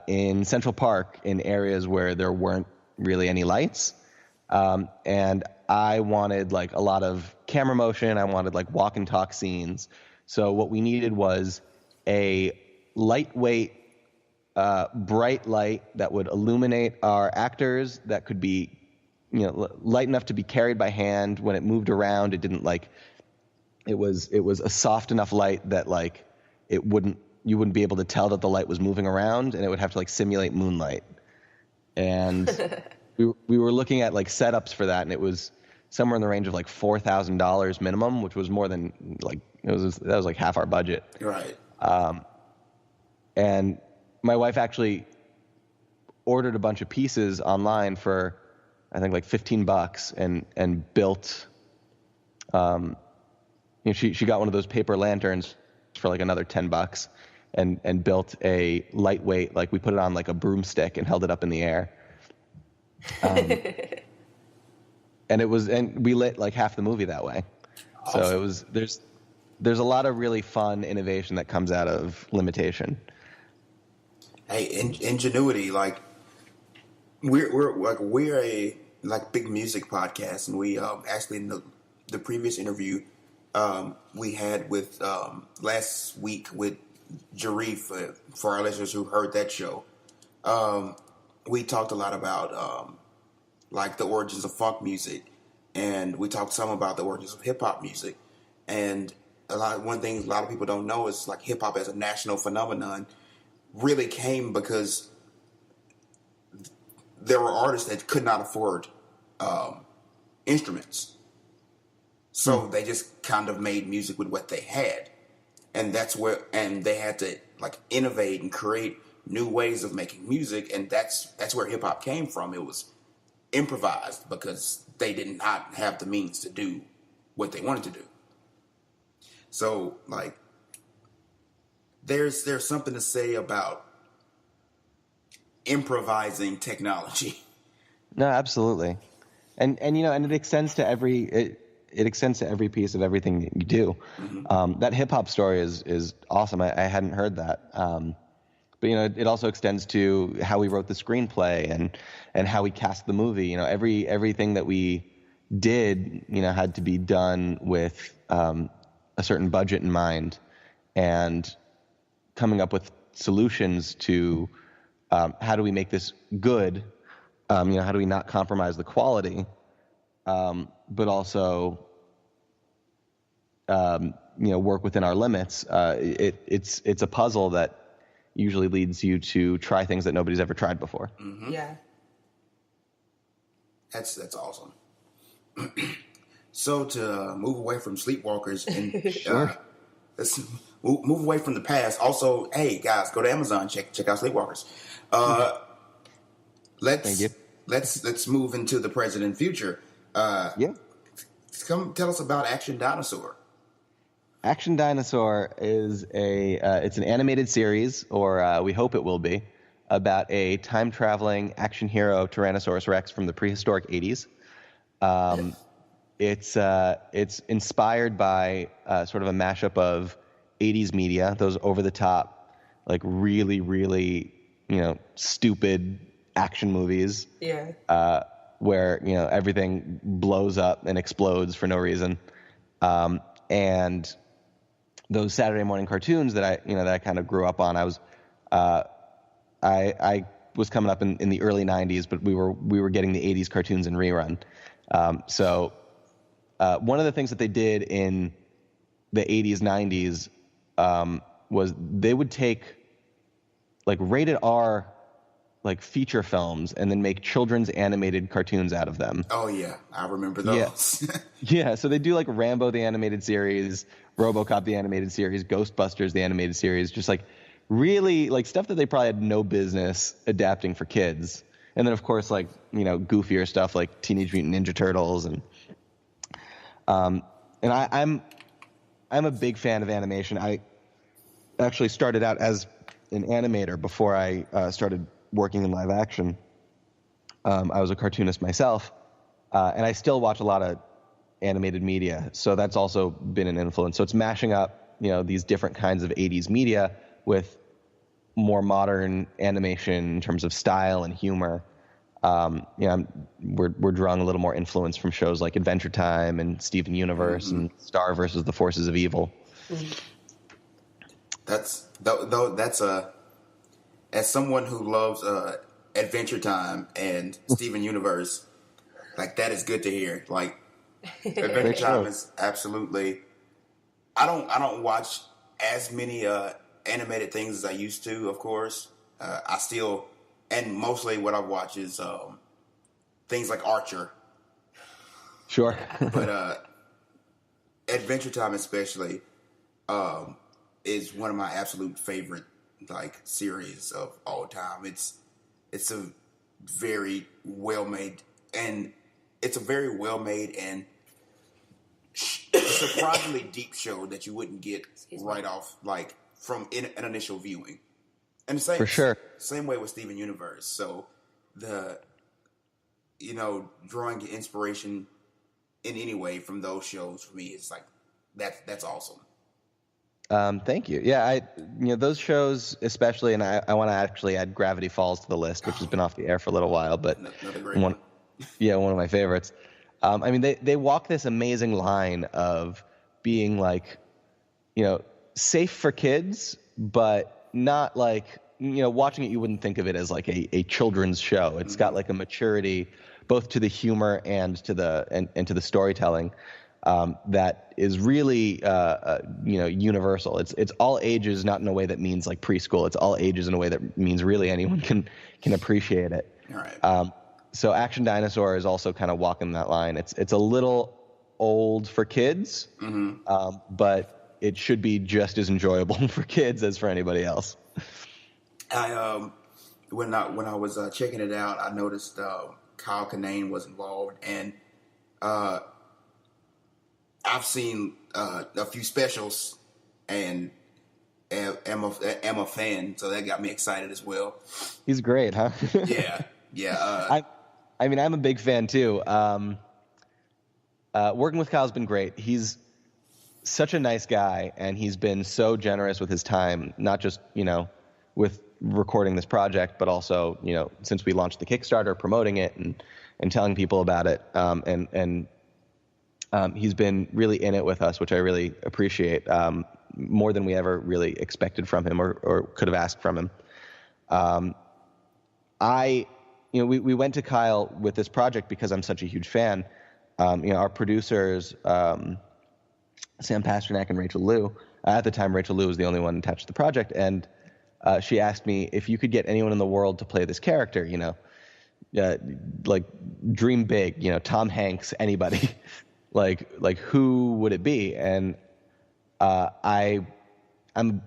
in Central Park, in areas where there weren't really any lights, and I wanted like a lot of camera motion. I wanted like walk and talk scenes. So what we needed was a lightweight, bright light that would illuminate our actors, that could be, light enough to be carried by hand. When it moved around, it didn't like, it was a soft enough light that like you wouldn't be able to tell that the light was moving around, and it would have to like simulate moonlight. And we were looking at like setups for that, and it was somewhere in the range of like $4,000 minimum, which was more than like that was like half our budget. Right. And my wife actually ordered a bunch of pieces online for I think like $15 and built. She got one of those paper lanterns for like another $10 and built a lightweight, like we put it on like a broomstick and held it up in the air. And we lit like half the movie that way. Awesome. So it was, there's a lot of really fun innovation that comes out of limitation. Hey, ingenuity, like we're a like big music podcast, and we actually in the previous interview we had with last week with Jarif, for our listeners who heard that show, we talked a lot about like the origins of funk music, and we talked some about the origins of hip hop music. And one thing a lot of people don't know is like hip hop as a national phenomenon really came because there were artists that could not afford instruments. So they just kind of made music with what they had. And they had to like innovate and create new ways of making music. And that's where hip hop came from. It was improvised because they did not have the means to do what they wanted to do. So like, there's something to say about improvising technology. No, absolutely. And it extends to every piece of everything that you do. Mm-hmm. That hip hop story is awesome. I hadn't heard that. But it also extends to how we wrote the screenplay and how we cast the movie. Everything that we did, had to be done with a certain budget in mind, and coming up with solutions to how do we make this good. How do we not compromise the quality, but also work within our limits. It's a puzzle that usually leads you to try things that nobody's ever tried before. Mm-hmm. Yeah. That's awesome. So to move away from Sleepwalkers and sure. Let's move away from the past. Also, hey guys, go to Amazon, check out Sleepwalkers. Let's move into the present and future. Come tell us about Action Dinosaur. Action Dinosaur is it's an animated series, or we hope it will be, about a time-traveling action hero, Tyrannosaurus Rex, from the prehistoric 80s. It's inspired by sort of a mashup of 80s media, those over-the-top, like really, really, stupid action movies. Yeah. Where everything blows up and explodes for no reason, and those Saturday morning cartoons that I kind of grew up on. I was coming up in the early 90s, but we were getting the 80s cartoons in rerun. So one of the things that they did in the 80s, 90s was they would take like rated R like feature films and then make children's animated cartoons out of them. Oh yeah, I remember those. Yeah, so they do like Rambo the animated series, RoboCop the animated series, Ghostbusters the animated series, just like really like stuff that they probably had no business adapting for kids. And then of course like, you know, goofier stuff like Teenage Mutant Ninja Turtles and I'm a big fan of animation. I actually started out as an animator before I started working in live action. I was a cartoonist myself, and I still watch a lot of animated media, so that's also been an influence. So it's mashing up, you know, these different kinds of 80s media with more modern animation in terms of style and humor. You know, we're drawing a little more influence from shows like Adventure Time and Steven Universe and Star versus the Forces of Evil. That's as someone who loves Adventure Time and Steven Universe, like that is good to hear. Like Adventure Time is absolutely. I don't watch as many animated things as I used to. Of course, I still, and mostly what I watch is things like Archer. Sure. But Adventure Time especially is one of my absolute favorite like series of all time. It's a very well made and surprisingly deep show that you wouldn't get right off like from an initial viewing. And the same For sure. Same way with Steven Universe. So drawing inspiration in any way from those shows for me is like that's awesome. Thank you. Yeah, those shows especially, and I want to actually add Gravity Falls to the list, which has been off the air for a little while, but another great one. Yeah, one of my favorites. I mean, they walk this amazing line of being like, you know, safe for kids, but not like, you know, watching it, you wouldn't think of it as like a children's show. It's got like a maturity, both to the humor and to the storytelling. That is really, universal. It's all ages, not in a way that means like preschool. It's all ages in a way that means really anyone can appreciate it. All right. So Action Dinosaur is also kind of walking that line. It's a little old for kids, but it should be just as enjoyable for kids as for anybody else. When I was checking it out, I noticed Kyle Kinane was involved, and I've seen a few specials, and am a fan, so that got me excited as well. He's great, huh? Yeah. I mean, I'm a big fan too. Working with Kyle's been great. He's such a nice guy, and he's been so generous with his time, not just, you know, with recording this project, but also, you know, since we launched the Kickstarter, promoting it and telling people about it. He's been really in it with us, which I really appreciate, more than we ever really expected from him or could have asked from him. We went to Kyle with this project because I'm such a huge fan. Our producers, Sam Pasternak and Rachel Liu, at the time Rachel Liu was the only one attached to the project, and she asked me if you could get anyone in the world to play this character, you know, like dream big, you know, Tom Hanks, anybody, like who would it be? And I'm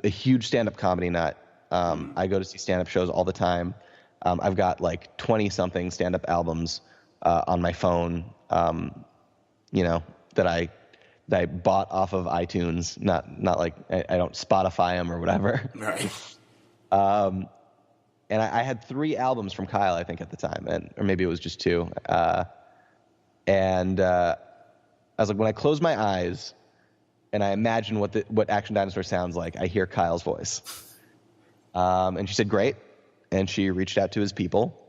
a huge stand-up comedy nut. I go to see stand-up shows all the time. I've got like 20-something stand-up albums on my phone, that I bought off of iTunes, not like I don't Spotify them or whatever. Right. And I had 3 albums from Kyle, I think, at the time, or maybe it was just 2. And I was like, when I close my eyes and I imagine what Action Dinosaur sounds like, I hear Kyle's voice. And she said, great. And she reached out to his people.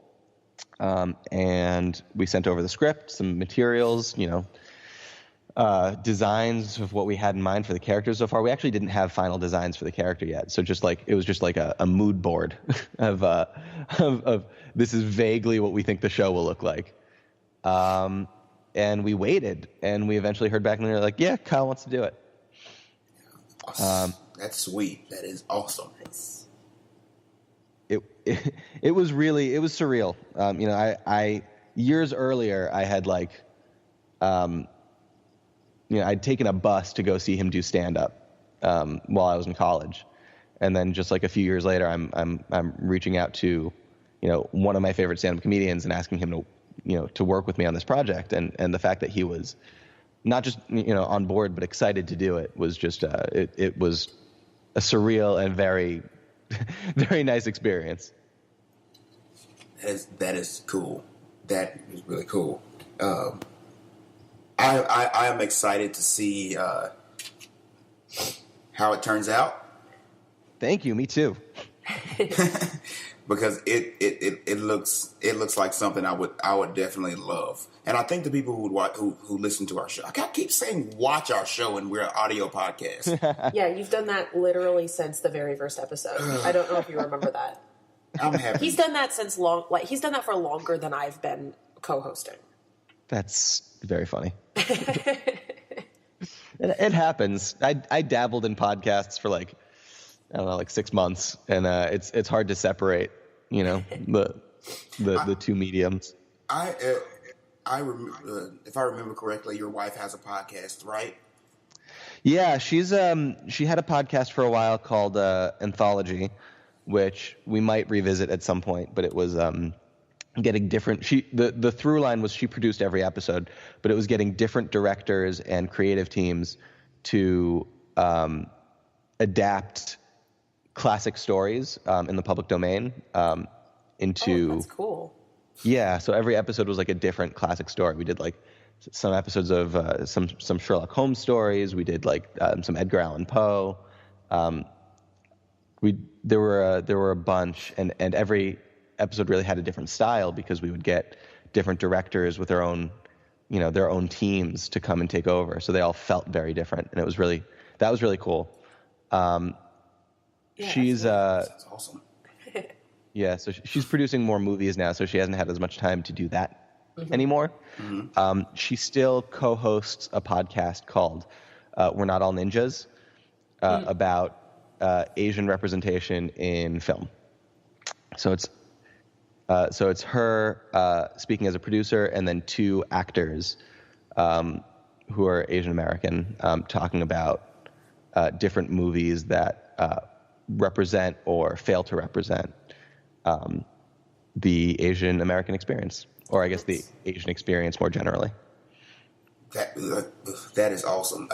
And we sent over the script, some materials, designs of what we had in mind for the characters so far. We actually didn't have final designs for the character yet. So it was just like a mood board of this is vaguely what we think the show will look like. And we waited, and we eventually heard back, and they were like, yeah, Kyle wants to do it. That's sweet. That is awesome. it was surreal. I years earlier I had I'd taken a bus to go see him do stand up while I was in college, and then just like a few years later, I'm reaching out to one of my favorite stand up comedians and asking him to work with me on this project, and the fact that he was not just on board but excited to do it was just it was a surreal and very very nice experience. That is cool. That is really cool. I am excited to see how it turns out. Thank you. Me too. Because it looks like something I would definitely love, and I think the people who listen to our show, I keep saying watch our show, and we're an audio podcast. Yeah, you've done that literally since the very first episode. I don't know if you remember that. I'm happy. He's done that since he's done that for longer than I've been co-hosting. That's very funny. It happens. I dabbled in podcasts for like 6 months, and it's hard to separate, the two mediums. I if I remember correctly, your wife has a podcast, right? Yeah, she had a podcast for a while called Anthology, which we might revisit at some point, but it was getting different. The through line was she produced every episode, but it was getting different directors and creative teams to adapt classic stories in the public domain into. Oh, that's cool. Yeah, so every episode was like a different classic story. We did like some episodes of some Sherlock Holmes stories. We did like some Edgar Allan Poe. There were a bunch, and every episode really had a different style because we would get different directors with their own teams to come and take over. So they all felt very different, and that was really cool. She's that's awesome. Yeah, so she's producing more movies now, so she hasn't had as much time to do that anymore. Mm-hmm. She still co-hosts a podcast called We're Not All Ninjas about Asian representation in film. So it's her speaking as a producer, and then two actors who are Asian American talking about different movies that represent or fail to represent the Asian American experience, or I guess the Asian experience more generally. That is awesome,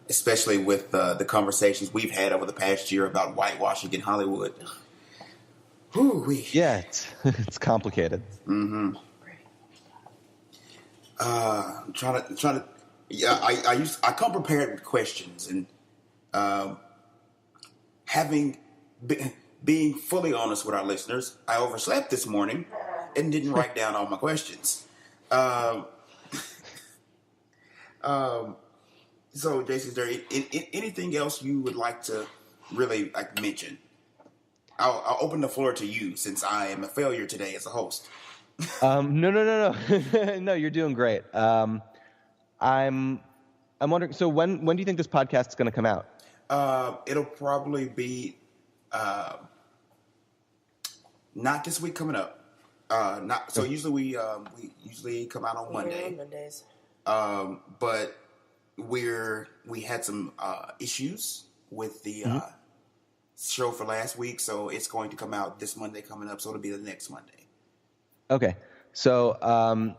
especially with the conversations we've had over the past year about whitewashing in Hollywood. Yeah, it's complicated. Mm-hmm. I'm trying to. Yeah, I come prepared with questions, and being fully honest with our listeners, I overslept this morning and didn't write down all my questions. So, Jason, is there anything else you would like to really mention? I'll open the floor to you, since I am a failure today as a host. No. No, you're doing great. I'm wondering. So when do you think this podcast is going to come out? It'll probably be not this week coming up. Usually we usually come out on Monday. On Mondays. But we had some issues with the show for last week, so it's going to come out this Monday coming up. So it'll be the next Monday. Okay. So our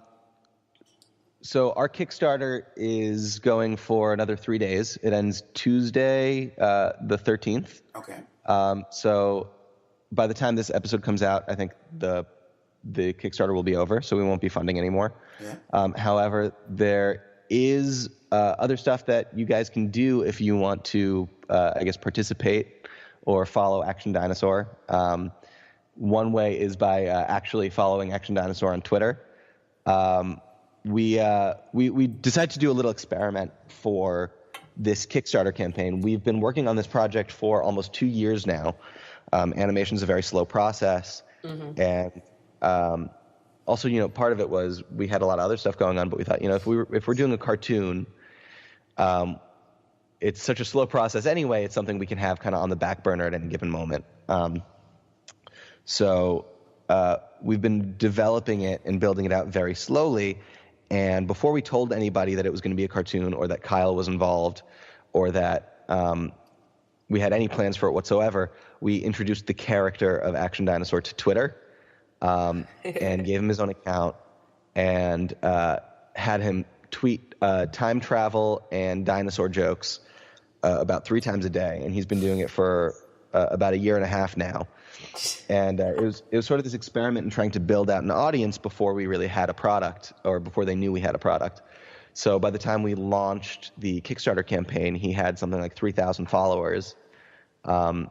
Kickstarter is going for another 3 days. It ends Tuesday, the 13th. Okay. So by the time this episode comes out, I think the Kickstarter will be over, so we won't be funding anymore. Yeah. However, there is other stuff that you guys can do if you want to, participate or follow Action Dinosaur. One way is by actually following Action Dinosaur on Twitter. We decided to do a little experiment for this Kickstarter campaign. We've been working on this project for almost 2 years now. Animation is a very slow process, and also, part of it was we had a lot of other stuff going on, but we thought, if we're doing a cartoon, it's such a slow process anyway. It's something we can have kind of on the back burner at any given moment. So we've been developing it and building it out very slowly. And before we told anybody that it was going to be a cartoon or that Kyle was involved or that we had any plans for it whatsoever, we introduced the character of Action Dinosaur to Twitter and gave him his own account and had him tweet time travel and dinosaur jokes about 3 times a day. And he's been doing it for about a year and a half now. And it was sort of this experiment in trying to build out an audience before we really had a product or before they knew we had a product. So by the time we launched the Kickstarter campaign, he had something like 3,000 followers. And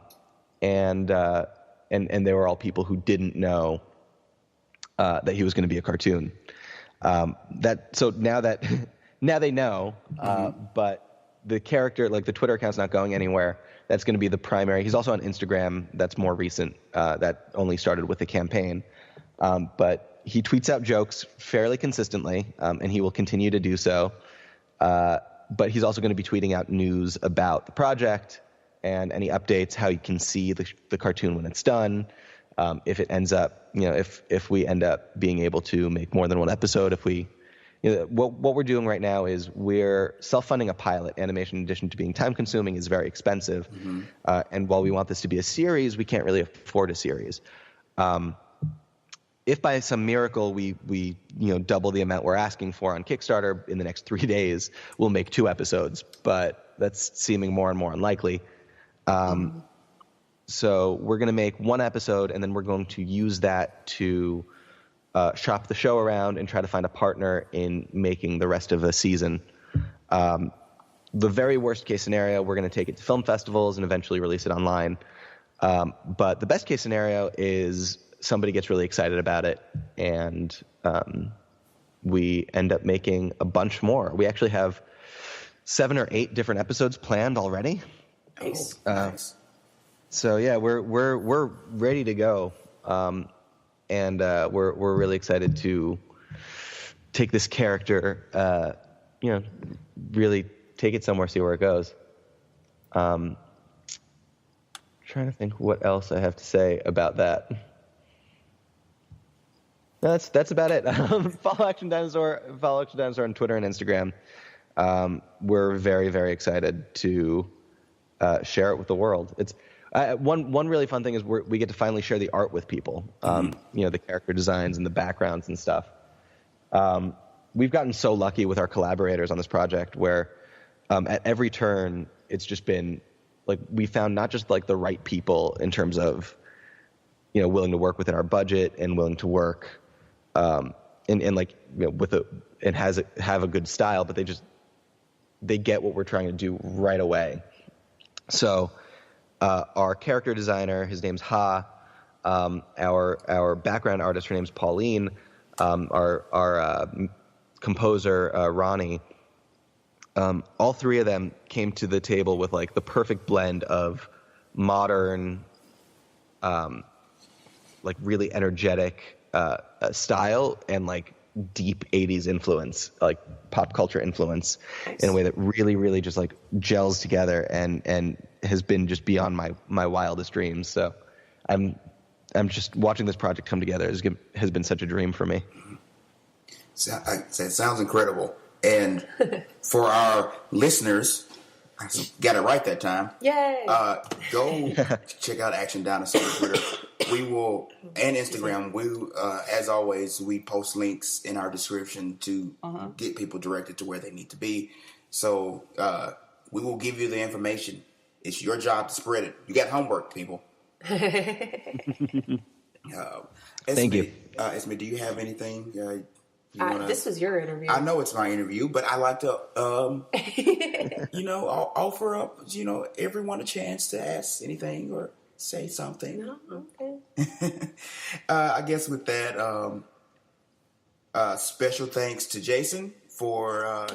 they were all people who didn't know that he was going to be a cartoon. So now they know, but the character, like the Twitter account's not going anywhere. That's going to be the primary. He's also on Instagram. That's more recent. That only started with the campaign. But he tweets out jokes fairly consistently, and he will continue to do so. But he's also going to be tweeting out news about the project and any updates, how you can see the cartoon when it's done. If it ends up, if we end up being able to make more than one episode, what we're doing right now is we're self-funding a pilot. Animation, in addition to being time-consuming, is very expensive. Mm-hmm. And while we want this to be a series, we can't really afford a series. If by some miracle we double the amount we're asking for on Kickstarter in the next 3 days, we'll make 2 episodes. But that's seeming more and more unlikely. So we're going to make 1 episode, and then we're going to use that to shop the show around and try to find a partner in making the rest of the season. The very worst case scenario, we're going to take it to film festivals and eventually release it online. But the best case scenario is somebody gets really excited about it, and we end up making a bunch more. We actually have 7 or 8 different episodes planned already. Nice. Nice. So yeah, we're ready to go. And we're really excited to take this character, really take it somewhere, see where it goes. Trying to think what else I have to say about that. That's about it. Follow Action Dinosaur on Twitter and Instagram. We're very, very excited to share it with the world. It's one really fun thing is we get to finally share the art with people, the character designs and the backgrounds and stuff. We've gotten so lucky with our collaborators on this project where at every turn it's just been like we found not just like the right people in terms of willing to work within our budget and willing to work have a good style, but they get what we're trying to do right away. So our character designer, his name's Ha. Our background artist, her name's Pauline. Our composer, Ronnie. All 3 of them came to the table with like the perfect blend of modern, like really energetic style and like deep 80s influence, like pop culture influence. Nice. In a way that really, really just like gels together and has been just beyond my wildest dreams. So I'm just watching this project come together has been such a dream for me. It sounds incredible. And for our listeners, I got it right that time. Yay! Go check out Action Dinosaur on Twitter. We will, and Instagram. As always, we post links in our description to get people directed to where they need to be. So we will give you the information. It's your job to spread it. You got homework, people. Thank you. Esme, do you have anything? This was your interview. I know it's my interview, but I like to, offer up, everyone a chance to ask anything or say something. No? Okay. I guess with that, special thanks to Jason for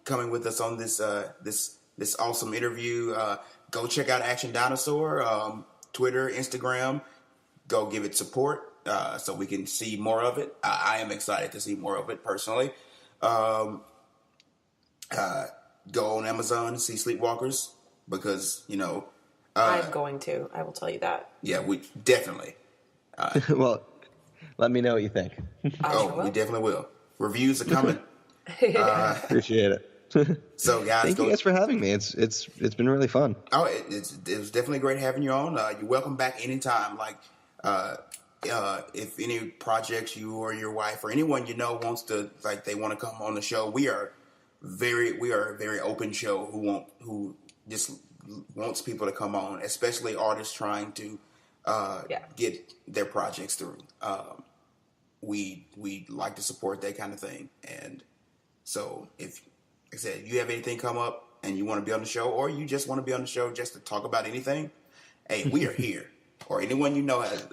coming with us on this awesome interview. Go check out Action Dinosaur, Twitter, Instagram. Go give it support. So we can see more of it. I am excited to see more of it personally. Go on Amazon and see Sleepwalkers because, I'm going to. I will tell you that. Yeah, we definitely. Well, let me know what you think. We definitely will. Reviews are coming. Appreciate it. So, guys, Thank you guys for having me. It's been really fun. Oh, it was definitely great having you on. You're welcome back anytime. Like, if any projects you or your wife or anyone you know wants to, like, they want to come on the show, we are a very open show who just wants people to come on, especially artists trying to get their projects through. We like to support that kind of thing, and so if, like I said, you have anything come up and you want to be on the show, or you just want to be on the show just to talk about anything, hey, we are here. Or anyone you know has,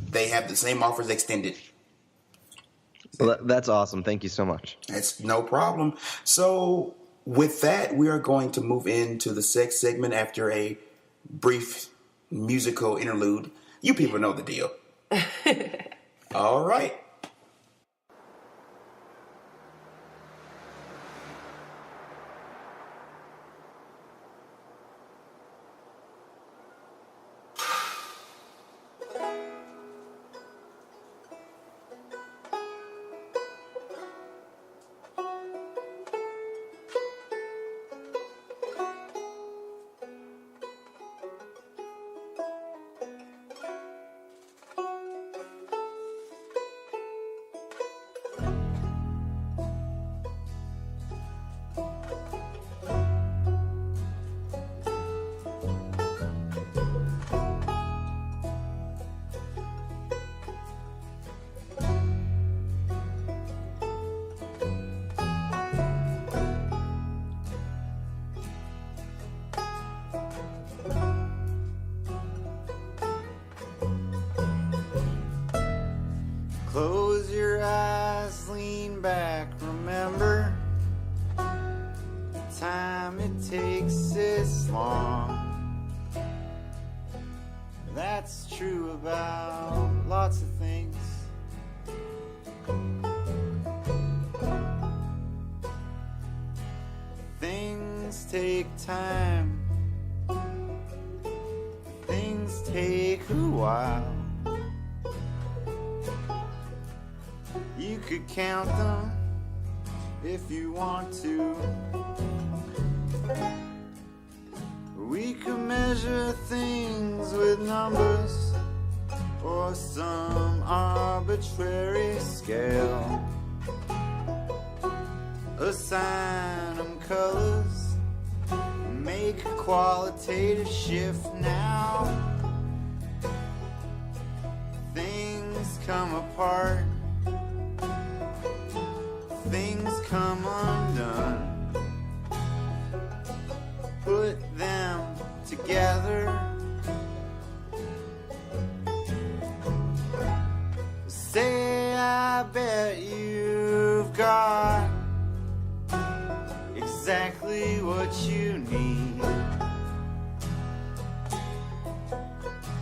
they have the same offers extended. Well, that's awesome. Thank you so much. That's no problem. So with that, we are going to move into the sex segment after a brief musical interlude. You people know the deal. All right. Close your eyes, lean back, remember the time it takes this long. That's true about lots of things. Things take time. Things take a while. You could count them if you want to. We could measure things with numbers or some arbitrary scale. Assign them colors, make a qualitative shift now. Things come apart. Things come undone. Put them together. Say, I bet you've got exactly what you need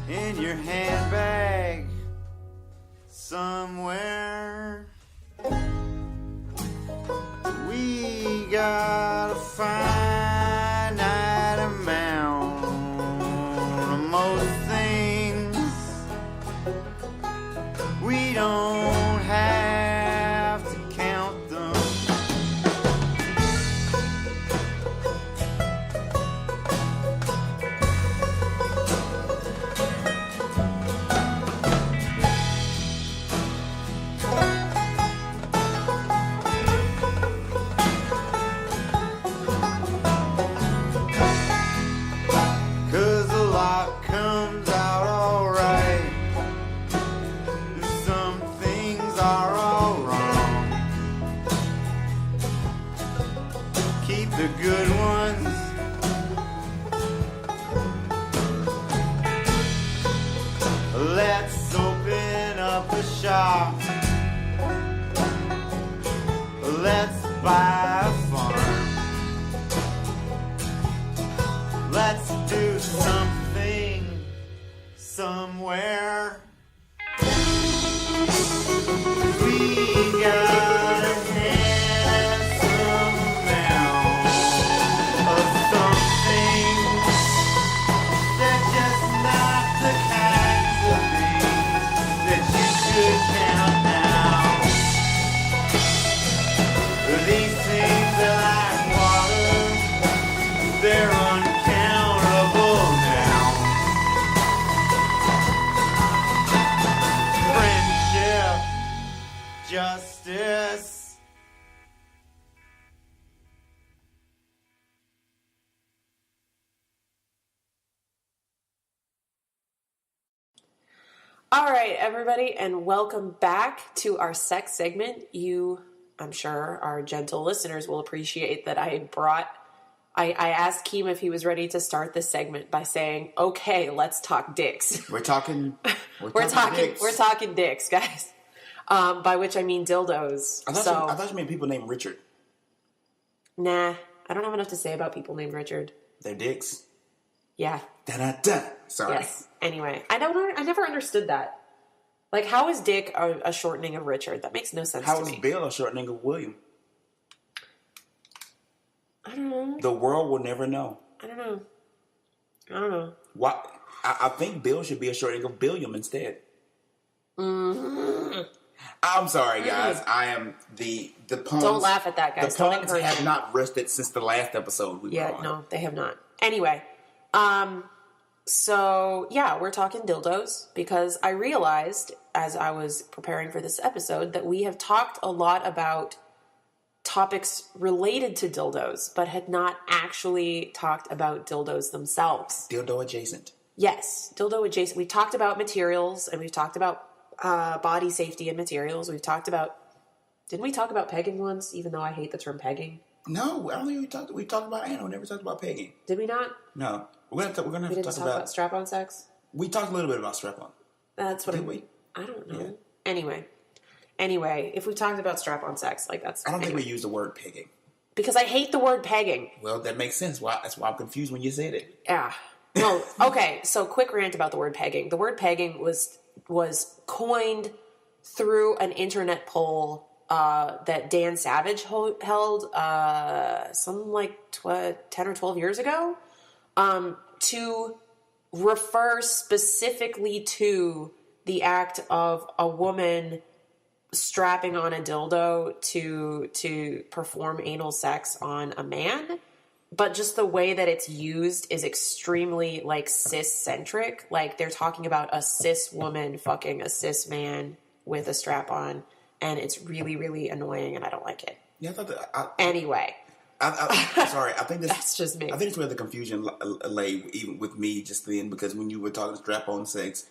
in your handbag somewhere. We got a finite amount of most things. We don't have to count them. The good ones. Let's open up a shop. Let's buy a farm. Let's do something somewhere. We got a handsome amount of something. They're just not the kinds of justice. All right, everybody, and welcome back to our sex segment. I'm sure our gentle listeners will appreciate that I asked Keem if he was ready to start this segment by saying, okay, let's talk dicks. We're talking dicks. We're talking dicks, guys. By which I mean dildos. I thought you meant people named Richard. Nah, I don't have enough to say about people named Richard. They're dicks. Yeah. Da-da-da. Sorry. Yes. Anyway, I never understood that. Like, how is Dick a shortening of Richard? That makes no sense How to is me. Bill a shortening of William? I don't know. The world will never know. I don't know. Why? I think Bill should be a shortening of Billiam instead. Mm-hmm. I'm sorry, guys. I am the puns. Don't laugh at that, guys. The Don't puns encourage have him. not rested since the last episode we were on. No, they have not. Anyway, so yeah, we're talking dildos because I realized as I was preparing for this episode that we have talked a lot about topics related to dildos, but had not actually talked about dildos themselves. Dildo adjacent. Yes, dildo adjacent. We talked about materials and we've talked about body safety and materials. We've talked about, didn't we talk about pegging once, even though I hate the term pegging? No, I don't think we talked about anal. We never talked about pegging. Did we not? No. We're gonna have We to didn't talk talk about about strap-on sex? we talked a little bit about strap on. That's what Did we? I don't know. Yeah. Anyway, if we talked about strap-on sex, like that's... I don't think we used the word pegging. Because I hate the word pegging. Well, that makes sense. That's why I'm confused when you said it. Yeah. No, okay, so quick rant about the word pegging. The word pegging was coined through an internet poll that Dan Savage held something like 10 or 12 years ago to refer specifically to the act of a woman strapping on a dildo to perform anal sex on a man. But just the way that it's used is extremely, like, cis-centric. Like, they're talking about a cis woman fucking a cis man with a strap on. And it's really, really annoying, and I don't like it. Yeah, I thought that. Anyway. Sorry, I think That's just me. I think it's where the confusion lay, even with me just then, because when you were talking strap-on sex,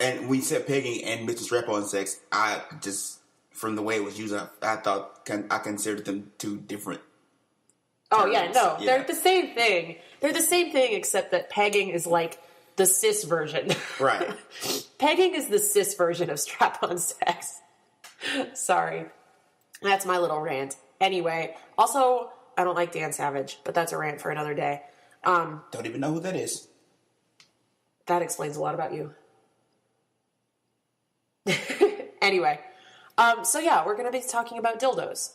and when you said pegging and mentioned strap-on sex, I just, from the way it was used, I thought I considered them two different. Oh, yeah, no. Yeah. They're the same thing. They're the same thing, except that pegging is like the cis version. Right. Pegging is the cis version of strap-on sex. Sorry. That's my little rant. Anyway, also, I don't like Dan Savage, but that's a rant for another day. Don't even know who that is. That explains a lot about you. Anyway. So yeah, we're going to be talking about dildos.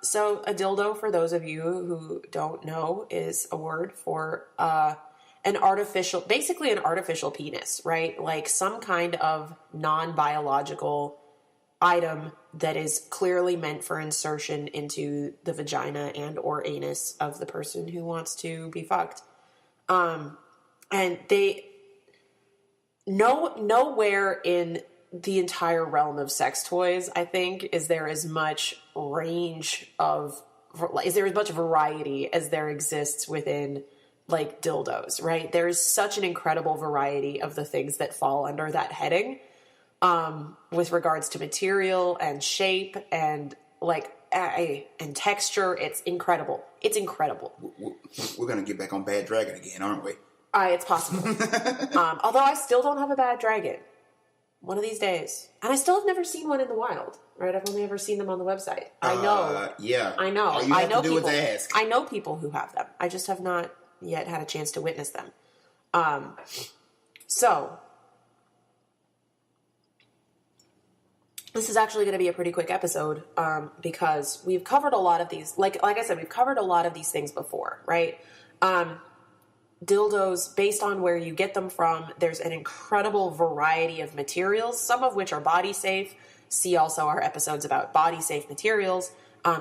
So a dildo, for those of you who don't know, is a word for basically an artificial penis, right? Like some kind of non-biological item that is clearly meant for insertion into the vagina and or anus of the person who wants to be fucked. And nowhere in the entire realm of sex toys, I think, is there as much variety as there exists within, like, dildos, right? There's such an incredible variety of the things that fall under that heading, with regards to material and shape and, like, and texture. It's incredible. It's incredible. We're going to get back on Bad Dragon again, aren't we? It's possible. Although I still don't have a bad dragon. One of these days. And I still have never seen one in the wild, right? I've only ever seen them on the website. I know. Yeah. I know. All you have to do is ask. I know people who have them. I just have not yet had a chance to witness them. So, this is actually going to be a pretty quick episode because we've covered a lot of these. Like I said, we've covered a lot of these things before, right? Dildos, based on where you get them from, there's an incredible variety of materials, some of which are body safe. See also our episodes about body safe materials,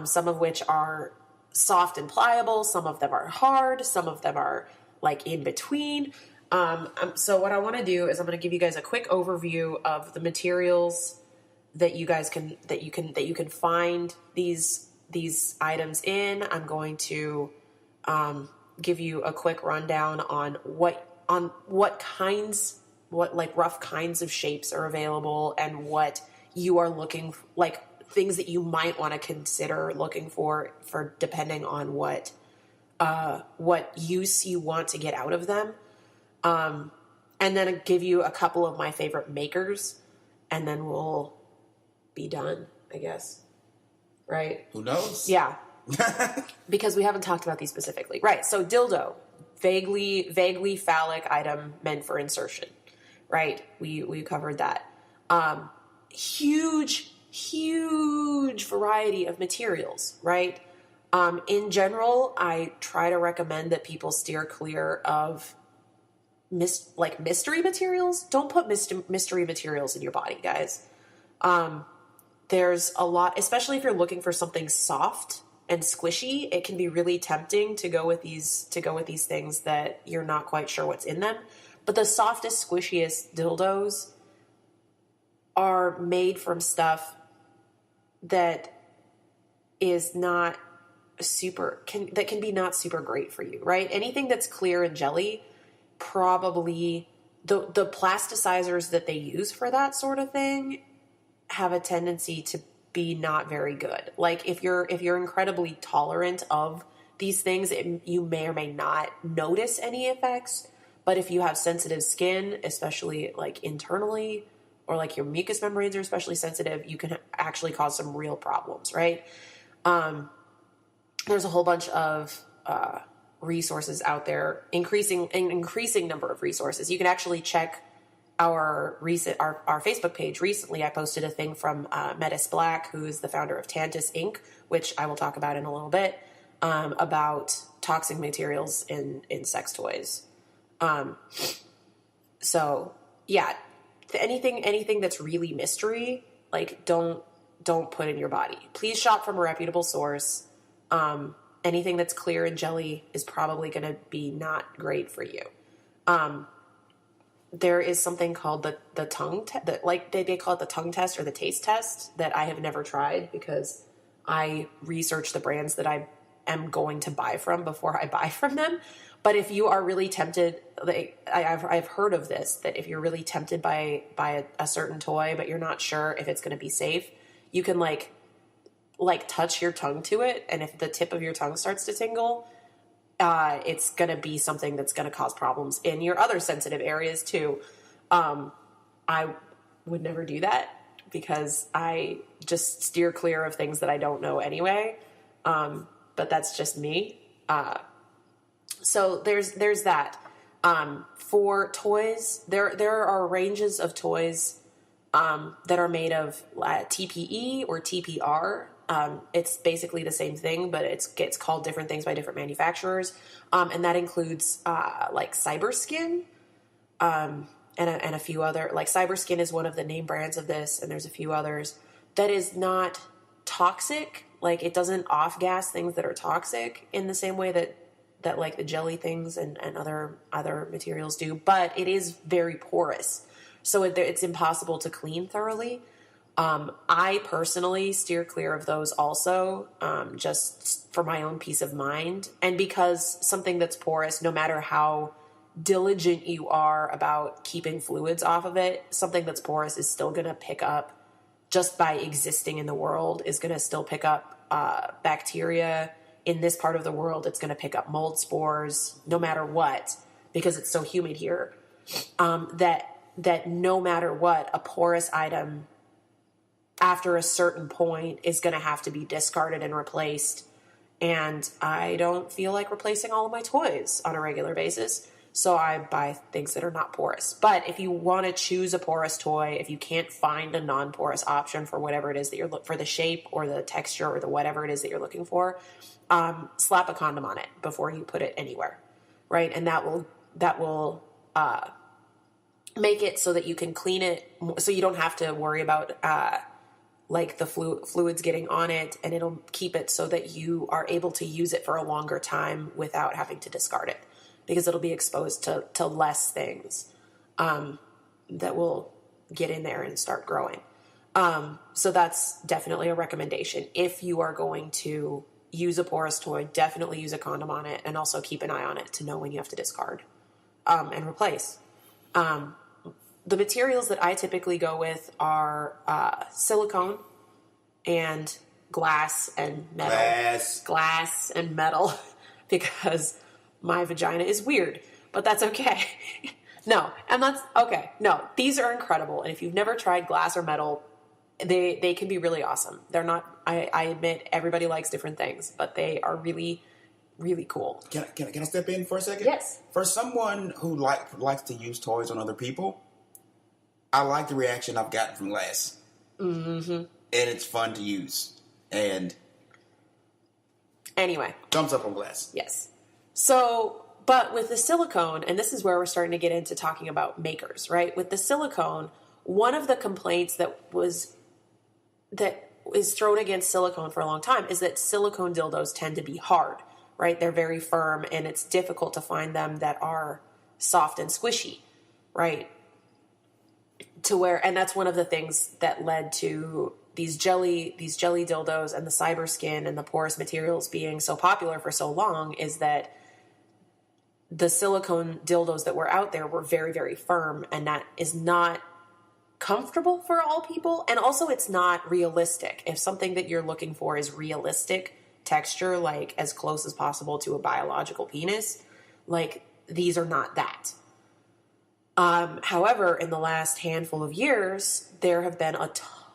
some of which are soft and pliable, some of them are hard, some of them are like in between. So what I want to do is I'm going to give you guys a quick overview of the materials that you guys can that you can find these items in. I'm going to give you a quick rundown on what rough kinds of shapes are available and what you are looking like, things that you might want to consider looking for depending on what use you want to get out of them. And then give you a couple of my favorite makers, and then we'll be done, I guess. Right? Who knows? Yeah. Because we haven't talked about these specifically. Right. So dildo, vaguely phallic item meant for insertion. Right. We covered that. Huge variety of materials, right? In general, I try to recommend that people steer clear of mystery materials. Don't put mystery materials in your body, guys. There's a lot, especially if you're looking for something soft and squishy, it can be really tempting to go with these things that you're not quite sure what's in them. But the softest, squishiest dildos are made from stuff that is not that can be not super great for you, right? Anything that's clear and jelly, probably the plasticizers that they use for that sort of thing have a tendency to be not very good. Like if you're incredibly tolerant of these things, you may or may not notice any effects. But if you have sensitive skin, especially like internally, or like your mucous membranes are especially sensitive, you can actually cause some real problems, right? There's a whole bunch of resources out there, increasing number of resources. You can actually check our Facebook page. Recently, I posted a thing from Metis Black, who is the founder of Tantus Inc., which I will talk about in a little bit, about toxic materials in sex toys. So yeah, anything that's really mystery, like don't put in your body. Please shop from a reputable source. Anything that's clear and jelly is probably going to be not great for you. There is something called the tongue they call it the tongue test or the taste test that I have never tried because I research the brands that I am going to buy from before I buy from them. But if you are really tempted, I've heard of this, that if you're really tempted by a certain toy, but you're not sure if it's going to be safe, you can like touch your tongue to it. And if the tip of your tongue starts to tingle, it's going to be something that's going to cause problems in your other sensitive areas too. I would never do that because I just steer clear of things that I don't know anyway. But that's just me. So there's that. For toys, there are ranges of toys that are made of TPE or TPR. It's basically the same thing, but it's called different things by different manufacturers. And that includes like Cyberskin and a few other, like Cyberskin is one of the name brands of this, and there's a few others that is not toxic. Like it doesn't off-gas things that are toxic in the same way that like the jelly things and other materials do, but it is very porous. So it's impossible to clean thoroughly. I personally steer clear of those also, just for my own peace of mind. And because something that's porous, no matter how diligent you are about keeping fluids off of it, something that's porous is still going to pick up, just by existing in the world, is going to still pick up bacteria. In this part of the world, it's going to pick up mold spores, no matter what, because it's so humid here, that no matter what, a porous item after a certain point is going to have to be discarded and replaced. And I don't feel like replacing all of my toys on a regular basis, so I buy things that are not porous. But if you want to choose a porous toy, if you can't find a non-porous option for whatever it is that you're looking for, the shape or the texture or the whatever it is that you're looking for, slap a condom on it before you put it anywhere, right? And that will make it so that you can clean it, so you don't have to worry about like the fluids getting on it, and it'll keep it so that you are able to use it for a longer time without having to discard it, because it'll be exposed to less things that will get in there and start growing. So that's definitely a recommendation. If you are going to use a porous toy, definitely use a condom on it, and also keep an eye on it to know when you have to discard and replace. The materials that I typically go with are silicone and glass and metal. Glass and metal, because my vagina is weird, but that's okay. No, and that's okay. No, these are incredible. And if you've never tried glass or metal, they can be really awesome. They're not, I admit everybody likes different things, but they are really, really cool. Can I step in for a second? Yes. For someone who likes to use toys on other people, I like the reaction I've gotten from glass. Mm-hmm. And it's fun to use. And anyway. Thumbs up on glass. Yes. So, but with the silicone, and this is where we're starting to get into talking about makers, right? With the silicone, one of the complaints that is thrown against silicone for a long time is that silicone dildos tend to be hard, right? They're very firm, and it's difficult to find them that are soft and squishy, right? And that's one of the things that led to these jelly dildos and the cyber skin and the porous materials being so popular for so long, is that the silicone dildos that were out there were very, very firm, and that is not comfortable for all people. And also, it's not realistic. If something that you're looking for is realistic texture, like as close as possible to a biological penis, like these are not that. However, in the last handful of years, there have been a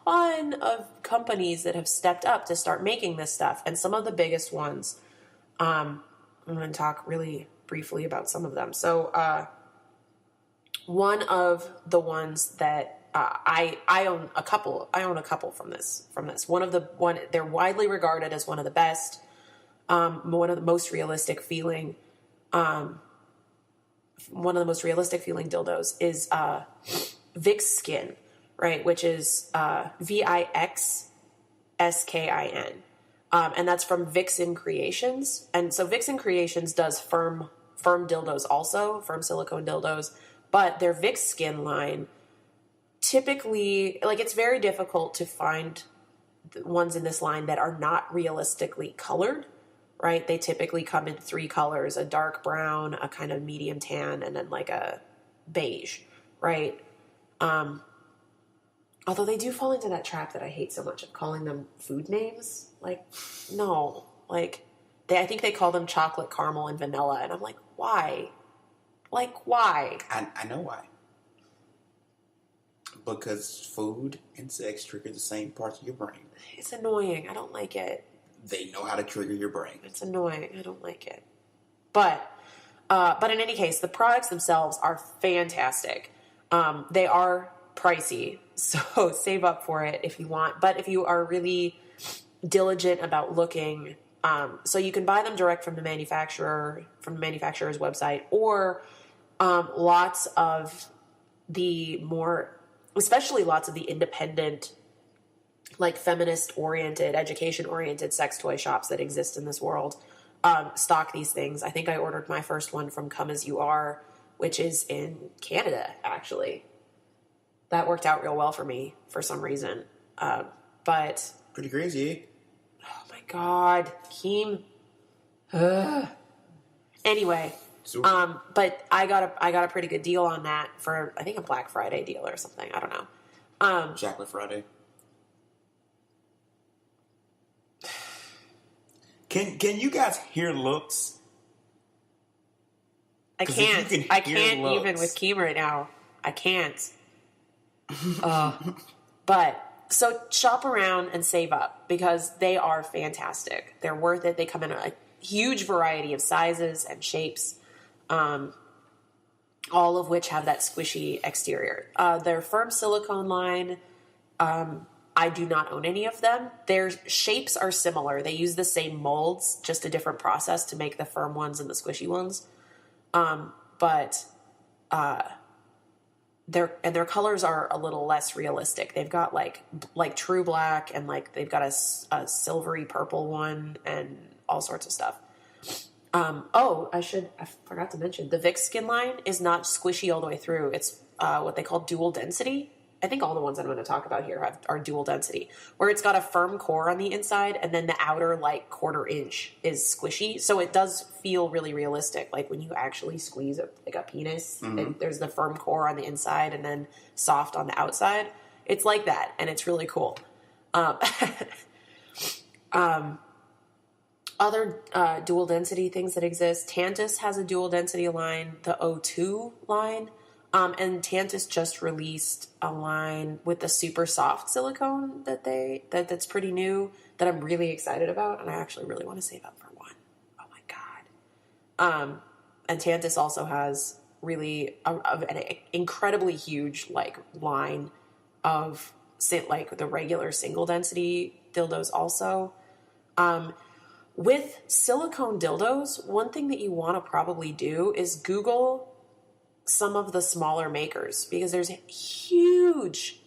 ton of companies that have stepped up to start making this stuff. And some of the biggest ones, I'm going to talk really briefly about some of them. So, one of the ones that I own a couple from this. They're widely regarded as one of the best, one of the most realistic feeling dildos is Vix Skin, right? Which is VIXSKIN. And that's from Vixen Creations. And so Vixen Creations does firm dildos also, firm silicone dildos, but their Vix Skin line typically, like, it's very difficult to find the ones in this line that are not realistically colored, right? They typically come in 3 colors: a dark brown, a kind of medium tan, and then like a beige, right? Although they do fall into that trap that I hate so much of calling them food names. Like, no, like I think they call them chocolate, caramel, and vanilla. And I'm like, why? Like, why? I know why. Because food and sex trigger the same parts of your brain. It's annoying. I don't like it. They know how to trigger your brain. It's annoying. I don't like it. But in any case, the products themselves are fantastic. They are pricey, so save up for it if you want. But if you are really diligent about looking, so you can buy them direct from the manufacturer's website, or lots of the independent, like feminist-oriented, education-oriented sex toy shops that exist in this world stock these things. I think I ordered my first one from Come As You Are, which is in Canada, actually. That worked out real well for me for some reason. But pretty crazy. Oh my God, Keem. Anyway, but I got a pretty good deal on that for, I think, a Black Friday deal or something. I don't know. Chocolate Friday. Can you guys hear looks? I can't even with Keem right now. I can't. But so shop around and save up, because they are fantastic. They're worth it. They come in a huge variety of sizes and shapes, all of which have that squishy exterior. Their firm silicone line, I do not own any of them. Their shapes are similar. They use the same molds, just a different process to make the firm ones and the squishy ones. But their colors are a little less realistic. They've got like true black, and like they've got a silvery purple one and all sorts of stuff. I forgot to mention, the Vix Skin line is not squishy all the way through. It's what they call dual density, I think all the ones I'm going to talk about here are dual density, where it's got a firm core on the inside and then the outer like 1/4 inch is squishy. So it does feel really realistic. Like when you actually squeeze like a penis, and there's the firm core on the inside and then soft on the outside. It's like that. And it's really cool. Other dual density things that exist. Tantus has a dual density line, the O2 line. And Tantus just released a line with the super soft silicone that's pretty new that I'm really excited about, and I actually really want to save up for one. Oh my god! And Tantus also has really an incredibly huge like line of like the regular single density dildos also. With silicone dildos, one thing that you want to probably do is Google some of the smaller makers, because there's a huge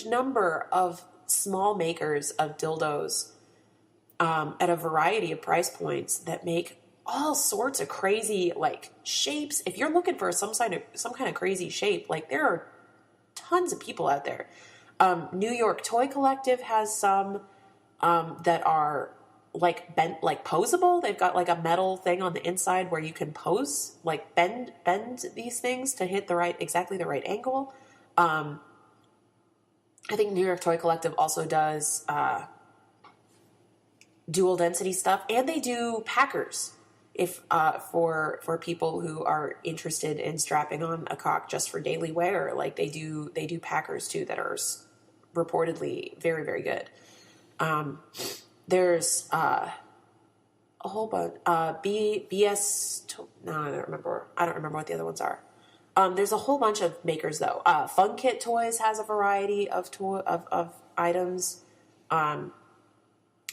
number of small makers of dildos at a variety of price points that make all sorts of crazy like shapes. If you're looking for some kind of crazy shape, like there are tons of people out there. New York Toy Collective has some that are like bent, like posable. They've got like a metal thing on the inside where you can pose, like bend these things to hit exactly the right angle. I think New York Toy Collective also does dual density stuff, and they do packers. If for people who are interested in strapping on a cock just for daily wear, like they do packers too that are reportedly very, very good. There's a whole bunch. BS. No, I don't remember. I don't remember what the other ones are. There's a whole bunch of makers though. Fun Kit Toys has a variety of items.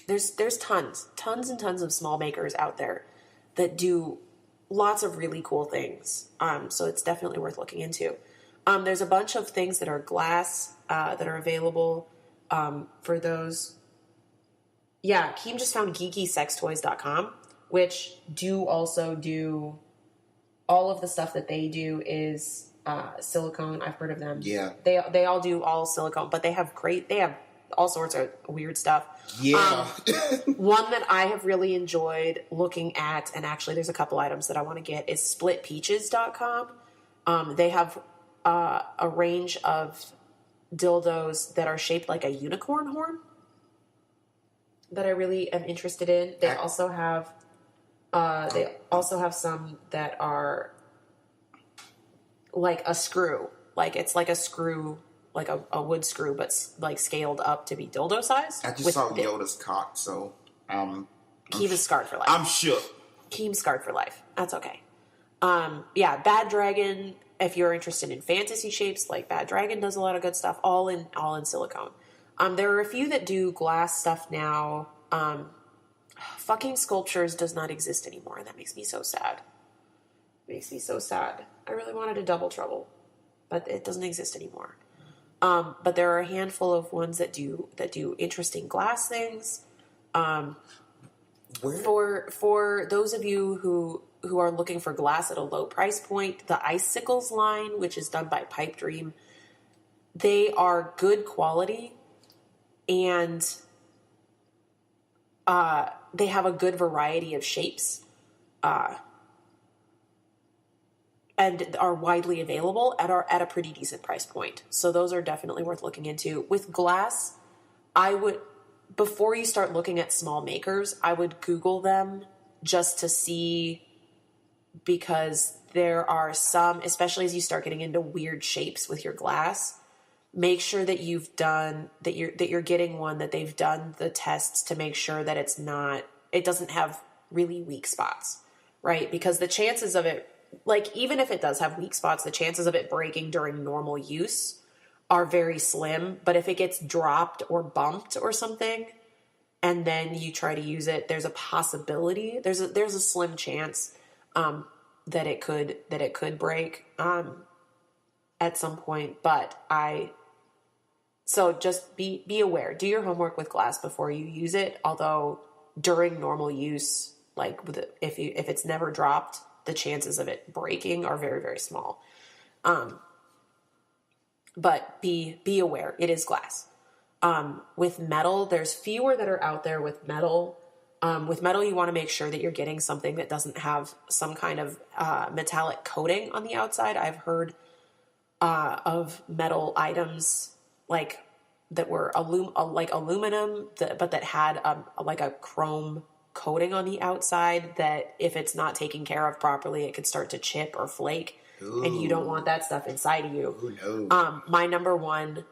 There's tons and tons of small makers out there that do lots of really cool things. So it's definitely worth looking into. There's a bunch of things that are glass that are available for those. Yeah, Keem just found geekysextoys.com, which also do all of the stuff that they do is silicone. I've heard of them. Yeah. They all do all silicone, but they have all sorts of weird stuff. Yeah. One that I have really enjoyed looking at, and actually there's a couple items that I want to get, is splitpeaches.com. They have a range of dildos that are shaped like a unicorn horn that I really am interested in. They also have some that are like a screw. Like it's like a screw, like a wood screw, but like scaled up to be dildo size. I just saw Yoda's cock, so Keem is scarred for life. I'm shook. Keem's scarred for life. That's okay. Yeah, Bad Dragon. If you're interested in fantasy shapes, like Bad Dragon does a lot of good stuff, all in silicone. There are a few that do glass stuff now. Fucking Sculptures does not exist anymore, and that makes me so sad. I really wanted a Double Trouble, but it doesn't exist anymore. But there are a handful of ones that do interesting glass things. For those of you who are looking for glass at a low price point, the Icicles line, which is done by Pipe Dream, they are good quality, and they have a good variety of shapes, and are widely available at a pretty decent price point. So those are definitely worth looking into. With glass, I would, before you start looking at small makers, I would Google them just to see, because there are some, especially as you start getting into weird shapes with your glass, make sure that you're getting one that they've done the tests to make sure that it doesn't have really weak spots, right? Because the chances of it, like even if it does have weak spots, the chances of it breaking during normal use are very slim. But if it gets dropped or bumped or something, and then you try to use it, there's a possibility, there's a slim chance that it could break at some point. So just be aware. Do your homework with glass before you use it. Although during normal use, like if it's never dropped, the chances of it breaking are very, very small. but be aware, it is glass. With metal, there's fewer that are out there with metal. With metal, you want to make sure that you're getting something that doesn't have some kind of metallic coating on the outside. I've heard of metal items like that were aluminum, but that had like a chrome coating on the outside that if it's not taken care of properly, it could start to chip or flake. Ooh. And you don't want that stuff inside of you. Ooh, no. My number one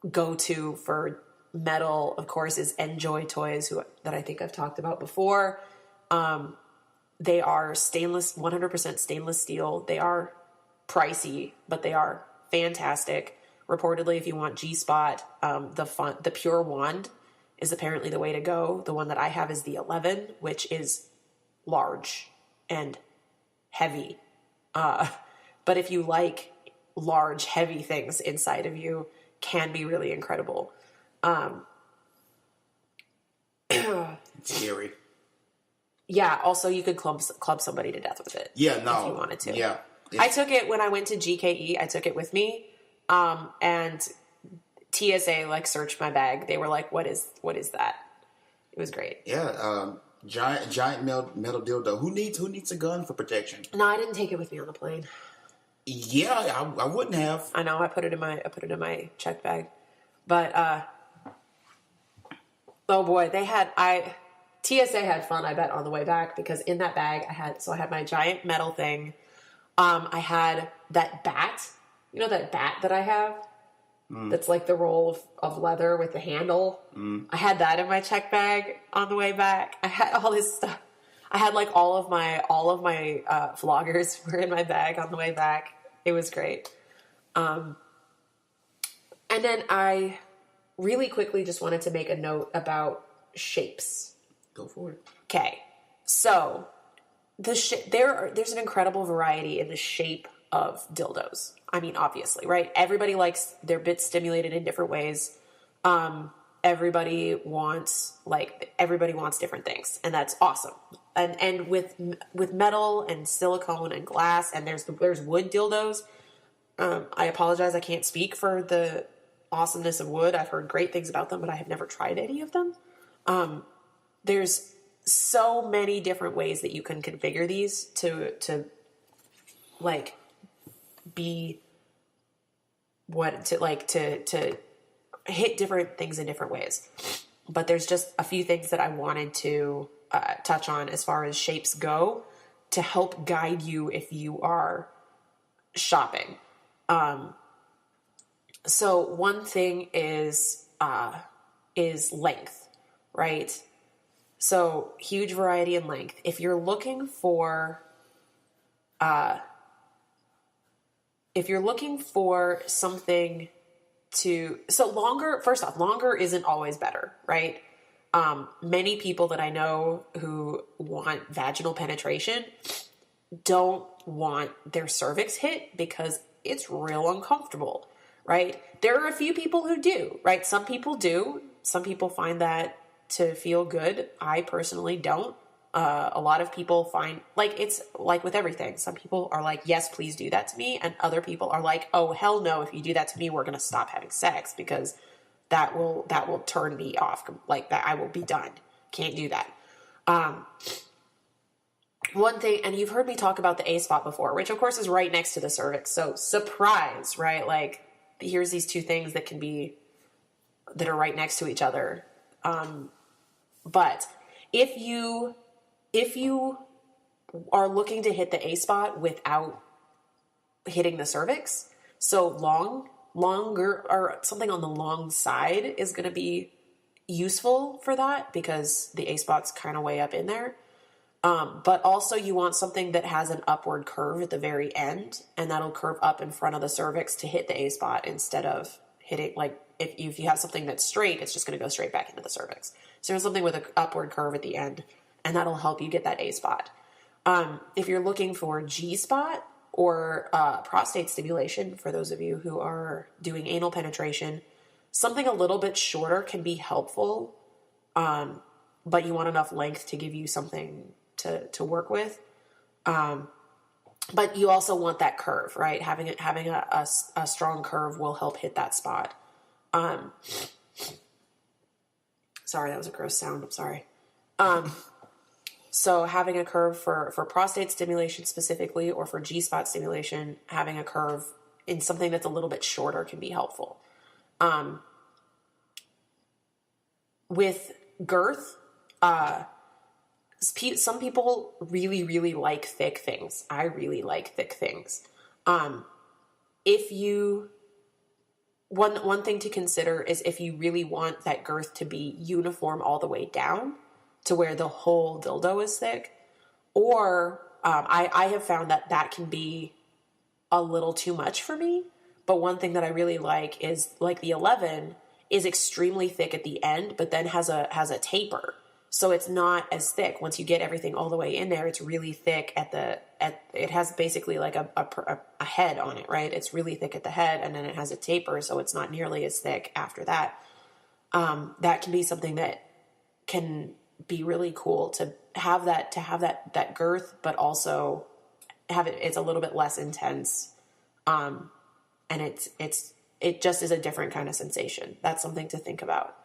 go-to for metal, of course, is Enjoy Toys, that I think I've talked about before. They are 100% stainless steel. They are pricey, but they are fantastic. Reportedly, if you want G-spot, the pure wand is apparently the way to go. The one that I have is the 11, which is large and heavy. But if you like large, heavy things inside of you, can be really incredible. Scary. Yeah. Also, you could club somebody to death with it. Yeah. No. If you wanted to. Yeah. I took it when I went to GKE. I took it with me, and TSA like searched my bag. They were like, "What is that?" It was great. Yeah. Giant metal dildo. Who needs a gun for protection? No, I didn't take it with me on the plane. Yeah, I wouldn't have. I know. I put it in my check bag, but oh boy, TSA had fun. I bet on the way back because in that bag I had my giant metal thing. I had that bat. You know that bat that I have? That's like the roll of leather with the handle. I had that in my check bag on the way back. I had all this stuff. I had like all of my vloggers were in my bag on the way back. It was great. And then I really quickly just wanted to make a note about shapes. Go for it. Okay. So there's an incredible variety in the shape of dildos. I mean, obviously, right? Everybody likes their bits stimulated in different ways. Everybody wants different things, and that's awesome. And with metal and silicone and glass, and there's wood dildos. I apologize, I can't speak for the awesomeness of wood. I've heard great things about them, but I have never tried any of them. There's so many different ways that you can configure these to like be to hit different things in different ways. But there's just a few things that I wanted to touch on as far as shapes go to help guide you if you are shopping. So one thing is length, right? So huge variety in length. If you're looking for something longer isn't always better, right? Many people that I know who want vaginal penetration don't want their cervix hit because it's real uncomfortable, right? There are a few people who do, right? Some people do. Some people find that to feel good. I personally don't. A lot of people find, like, it's like with everything. Some people are like, yes, please do that to me. And other people are like, oh, hell no. If you do that to me, we're going to stop having sex because that will turn me off. Like that, I will be done. Can't do that. One thing, and you've heard me talk about the A spot before, which of course is right next to the cervix. So surprise, right? Like here's these two things that are right next to each other. But if you are looking to hit the A spot without hitting the cervix, so longer or something on the long side is going to be useful for that because the A spot's kind of way up in there. But also you want something that has an upward curve at the very end, and that'll curve up in front of the cervix to hit the A spot instead of hitting, like if you have something that's straight, it's just going to go straight back into the cervix. So there's something with an upward curve at the end, and that'll help you get that A spot. If you're looking for G spot or prostate stimulation, for those of you who are doing anal penetration, something a little bit shorter can be helpful, but you want enough length to give you something to work with. but you also want that curve, right? Having a strong curve will help hit that spot. Sorry, that was a gross sound. I'm sorry. So having a curve for prostate stimulation specifically, or for G-spot stimulation, having a curve in something that's a little bit shorter can be helpful. With girth, some people really, really like thick things. I really like thick things. If you, one thing to consider is if you really want that girth to be uniform all the way down to where the whole dildo is thick, or I have found that can be a little too much for me. But one thing that I really like is like the 11 is extremely thick at the end, but then has a taper. So it's not as thick. Once you get everything all the way in there, it's really thick it has basically like a head on it, right? It's really thick at the head, and then it has a taper, so it's not nearly as thick after that. That can be something that can be really cool to have that girth, but also it's a little bit less intense. And it just is a different kind of sensation. That's something to think about.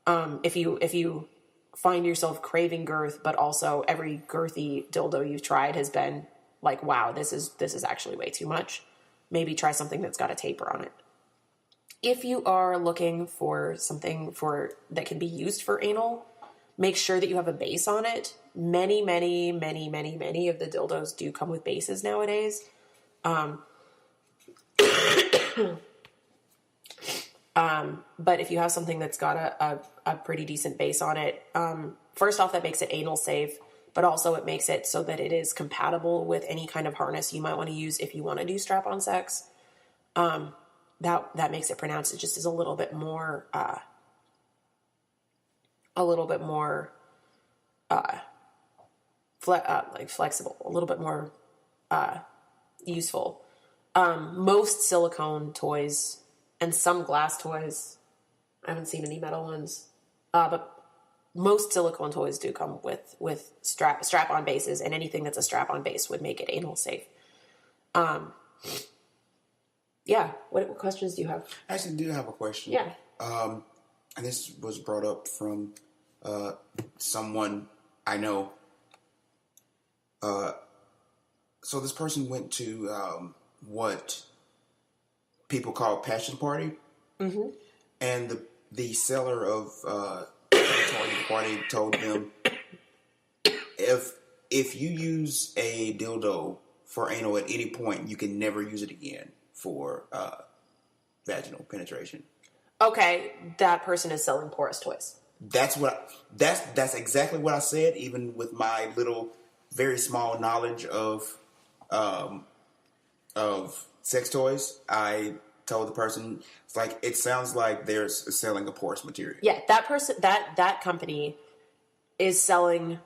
If you find yourself craving girth, but also every girthy dildo you've tried has been like, wow, this is actually way too much, maybe try something that's got a taper on it. If you are looking for something that can be used for anal, make sure that you have a base on it. Many, many, many, many, many of the dildos do come with bases nowadays. But if you have something that's got a pretty decent base on it, first off, that makes it anal safe, but also it makes it so that it is compatible with any kind of harness you might want to use if you want to do strap-on sex. That makes it pronounced. It just is a little bit more flexible, a little bit more useful. Most silicone toys and some glass toys, I haven't seen any metal ones, but most silicone toys do come with strap-on bases, and anything that's a strap-on base would make it anal safe. Yeah. What questions do you have? I actually do have a question. Yeah. And this was brought up from someone I know. So this person went to what people call passion party, and the seller of the party told them, if you use a dildo for anal at any point, you can never use it again for vaginal penetration. Okay, that person is selling porous toys. That's exactly what I said. Even with my little, very small knowledge of sex toys, I told the person, it's like, it sounds like they're selling a porous material. Yeah, that person, that company is selling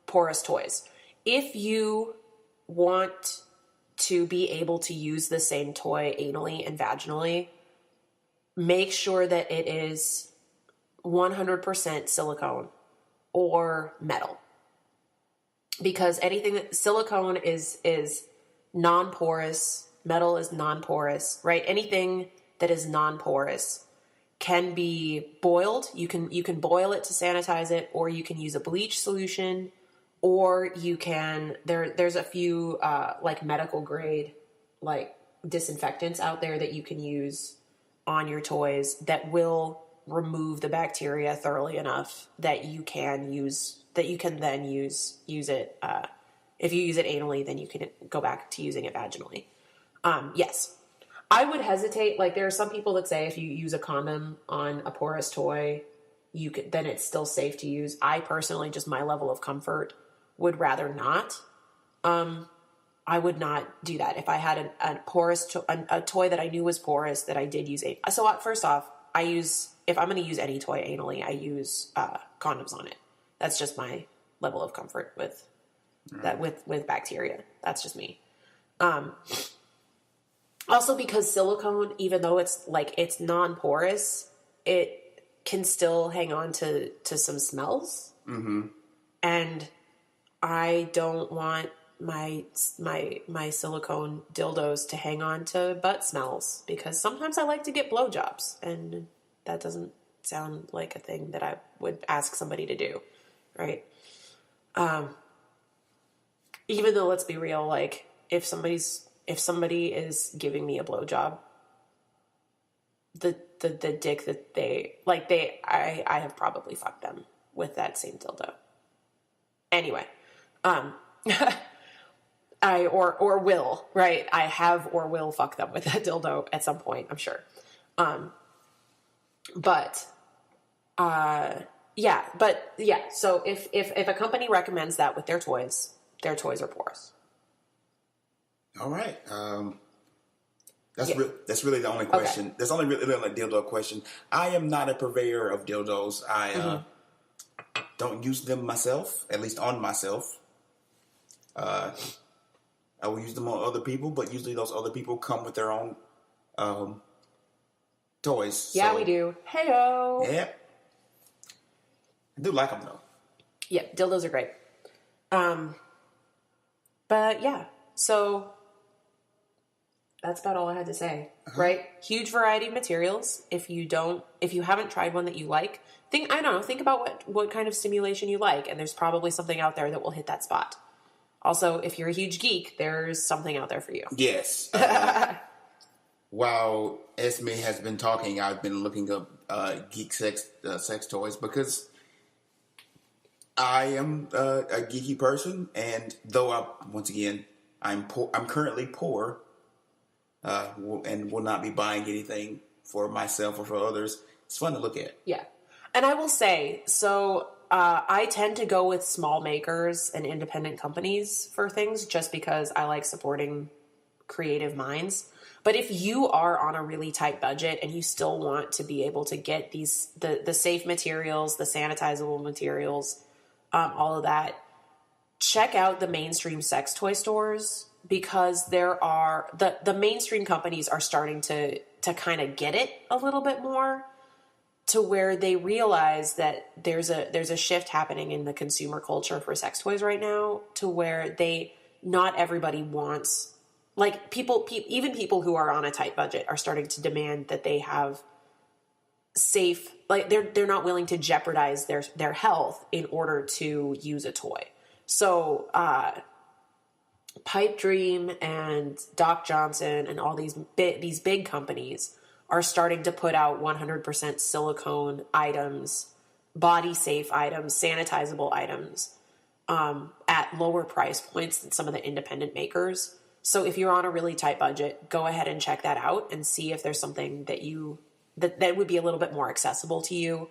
porous toys. If you want to be able to use the same toy anally and vaginally, make sure that it is 100% silicone or metal. Because anything that silicone is non-porous, metal is non-porous, right? Anything that is non-porous can be boiled. You can boil it to sanitize it, or you can use a bleach solution, or you can there's a few like medical grade like disinfectants out there that you can use on your toys that will remove the bacteria thoroughly enough that you can then use it. If you use it anally, then you can go back to using it vaginally. Yes. I would hesitate. Like, there are some people that say if you use a condom on a porous toy, then it's still safe to use. I personally, just my level of comfort, would rather not. I would not do that. If I had a porous a toy that I knew was porous that I did use so first off, if I'm going to use any toy anally, I use condoms on it. That's just my level of comfort with that with bacteria. That's just me. Also, because silicone, even though it's non-porous, it can still hang on to some smells. Mm-hmm. And I don't want my silicone dildos to hang on to butt smells because sometimes I like to get blowjobs, and that doesn't sound like a thing that I would ask somebody to do, right? Even though, let's be real, like if somebody is giving me a blowjob, the dick that I have probably fucked them with that same dildo. Anyway, I will, right? I have or will fuck them with that dildo at some point, I'm sure. So if a company recommends that with their toys are porous. All right. That's really the only question. Okay. That's only really a dildo question. I am not a purveyor of dildos. I don't use them myself, at least on myself. I will use them on other people, but usually those other people come with their own toys. Yeah, so, we do. Hey-o. Yeah. I do like them, though. Yeah, dildos are great. But yeah, so that's about all I had to say, right? Huge variety of materials. If you haven't tried one that you like, think about what kind of stimulation you like, and there's probably something out there that will hit that spot. Also, if you're a huge geek, there's something out there for you. Yes. While Esme has been talking, I've been looking up geek sex toys because I am a geeky person, and though I'm currently poor, and will not be buying anything for myself or for others. It's fun to look at. Yeah, and I will say, so I tend to go with small makers and independent companies for things, just because I like supporting creative minds. But if you are on a really tight budget and you still want to be able to get the safe materials, the sanitizable materials, all of that, check out the mainstream sex toy stores, because there are the mainstream companies are starting to kind of get it a little bit more, to where they realize that there's a shift happening in the consumer culture for sex toys right now, to where not everybody wants, like even people who are on a tight budget are starting to demand that they have safe, like they're not willing to jeopardize their health in order to use a toy. So Pipe Dream and Doc Johnson and all these big companies are starting to put out 100% silicone items, body safe items, sanitizable items at lower price points than some of the independent makers. So if you're on a really tight budget, go ahead and check that out and see if there's something that that would be a little bit more accessible to you.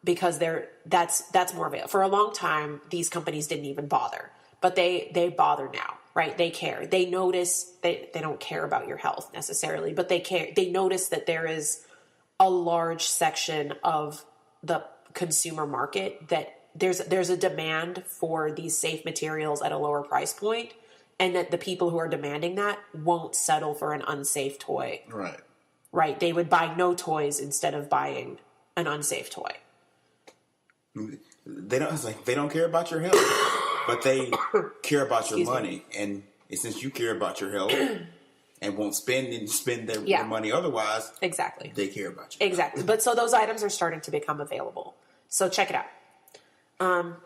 Because that's more available. For a long time, these companies didn't even bother, but they bother now, right? They care. They notice. They don't care about your health necessarily, but they care. They notice that there is a large section of the consumer market that there's a demand for these safe materials at a lower price point, and that the people who are demanding that won't settle for an unsafe toy. Right. Right. They would buy no toys instead of buying an unsafe toy. They don't care about your health, but they care about your money. And since you care about your health and won't spend their money otherwise, exactly, they care about you. Exactly. But so those items are starting to become available. So check it out.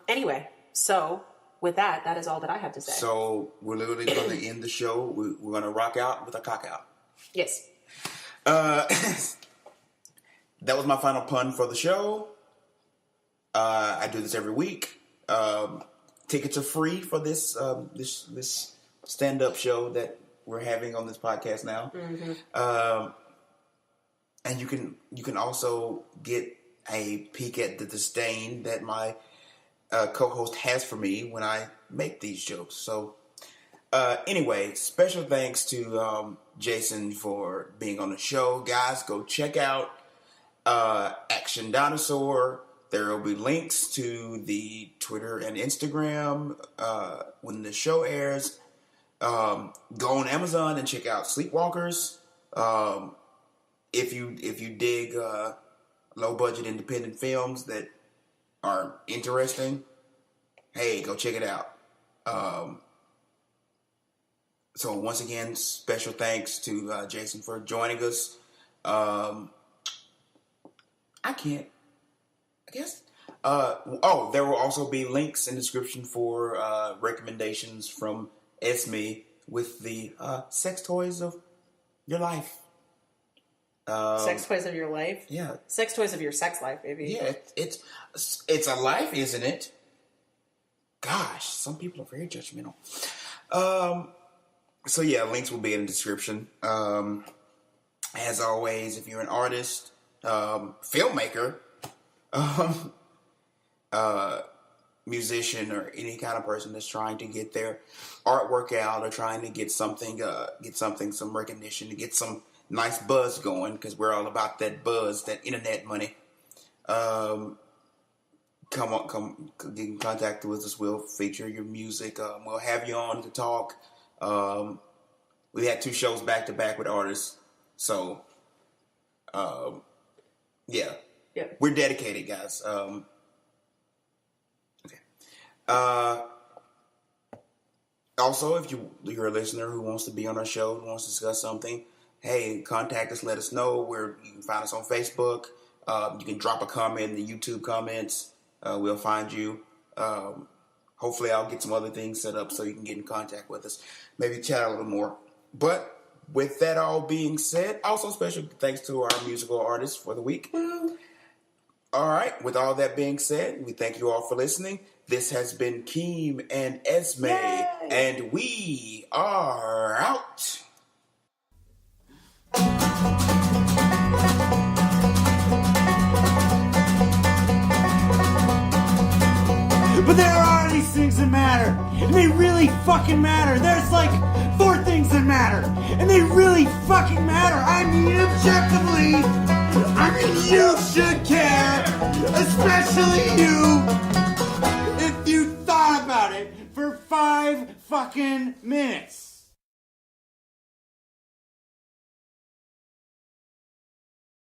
Anyway, so with that is all that I have to say. So we're literally going to end the show. We're going to rock out with a cock out. Yes. That was my final pun for the show. I do this every week. Tickets are free for this this stand-up show that we're having on this podcast now. Mm-hmm. And you can also get a peek at the disdain that my co-host has for me when I make these jokes. So anyway, special thanks to Jason for being on the show. Guys, go check out Action Dinosaur. There will be links to the Twitter and Instagram when the show airs. Go on Amazon and check out Sleepwalkers. If you dig low budget independent films that are interesting, hey, go check it out. So once again, special thanks to Jason for joining us. There will also be links in the description for recommendations from Esme with the sex toys of your life. Sex toys of your life? Yeah. Sex toys of your sex life, baby. Yeah, it's a life, isn't it? Gosh, some people are very judgmental. So yeah, links will be in the description. As always, if you're an artist, filmmaker, musician, or any kind of person that's trying to get their artwork out or trying to get something, some recognition, to get some nice buzz going, because we're all about that buzz, that internet money. Come get in contact with us. We'll feature your music. We'll have you on to talk. We had 2 shows back to back with artists, so yeah, we're dedicated, guys. Okay. Also, if you're a listener who wants to be on our show, who wants to discuss something, hey, contact us. Let us know. You can find us on Facebook. You can drop a comment in the YouTube comments. We'll find you. Hopefully I'll get some other things set up so you can get in contact with us. Maybe chat a little more. But with that all being said, also special thanks to our musical artists for the week. All right. With all that being said, we thank you all for listening. This has been Keem and Esme. Yay! And we are out. But there are these things that matter, and they really fucking matter. There's like 4 things that matter, and they really fucking matter. I mean, objectively, I mean, you should care, especially you, if you thought about it for 5 fucking minutes.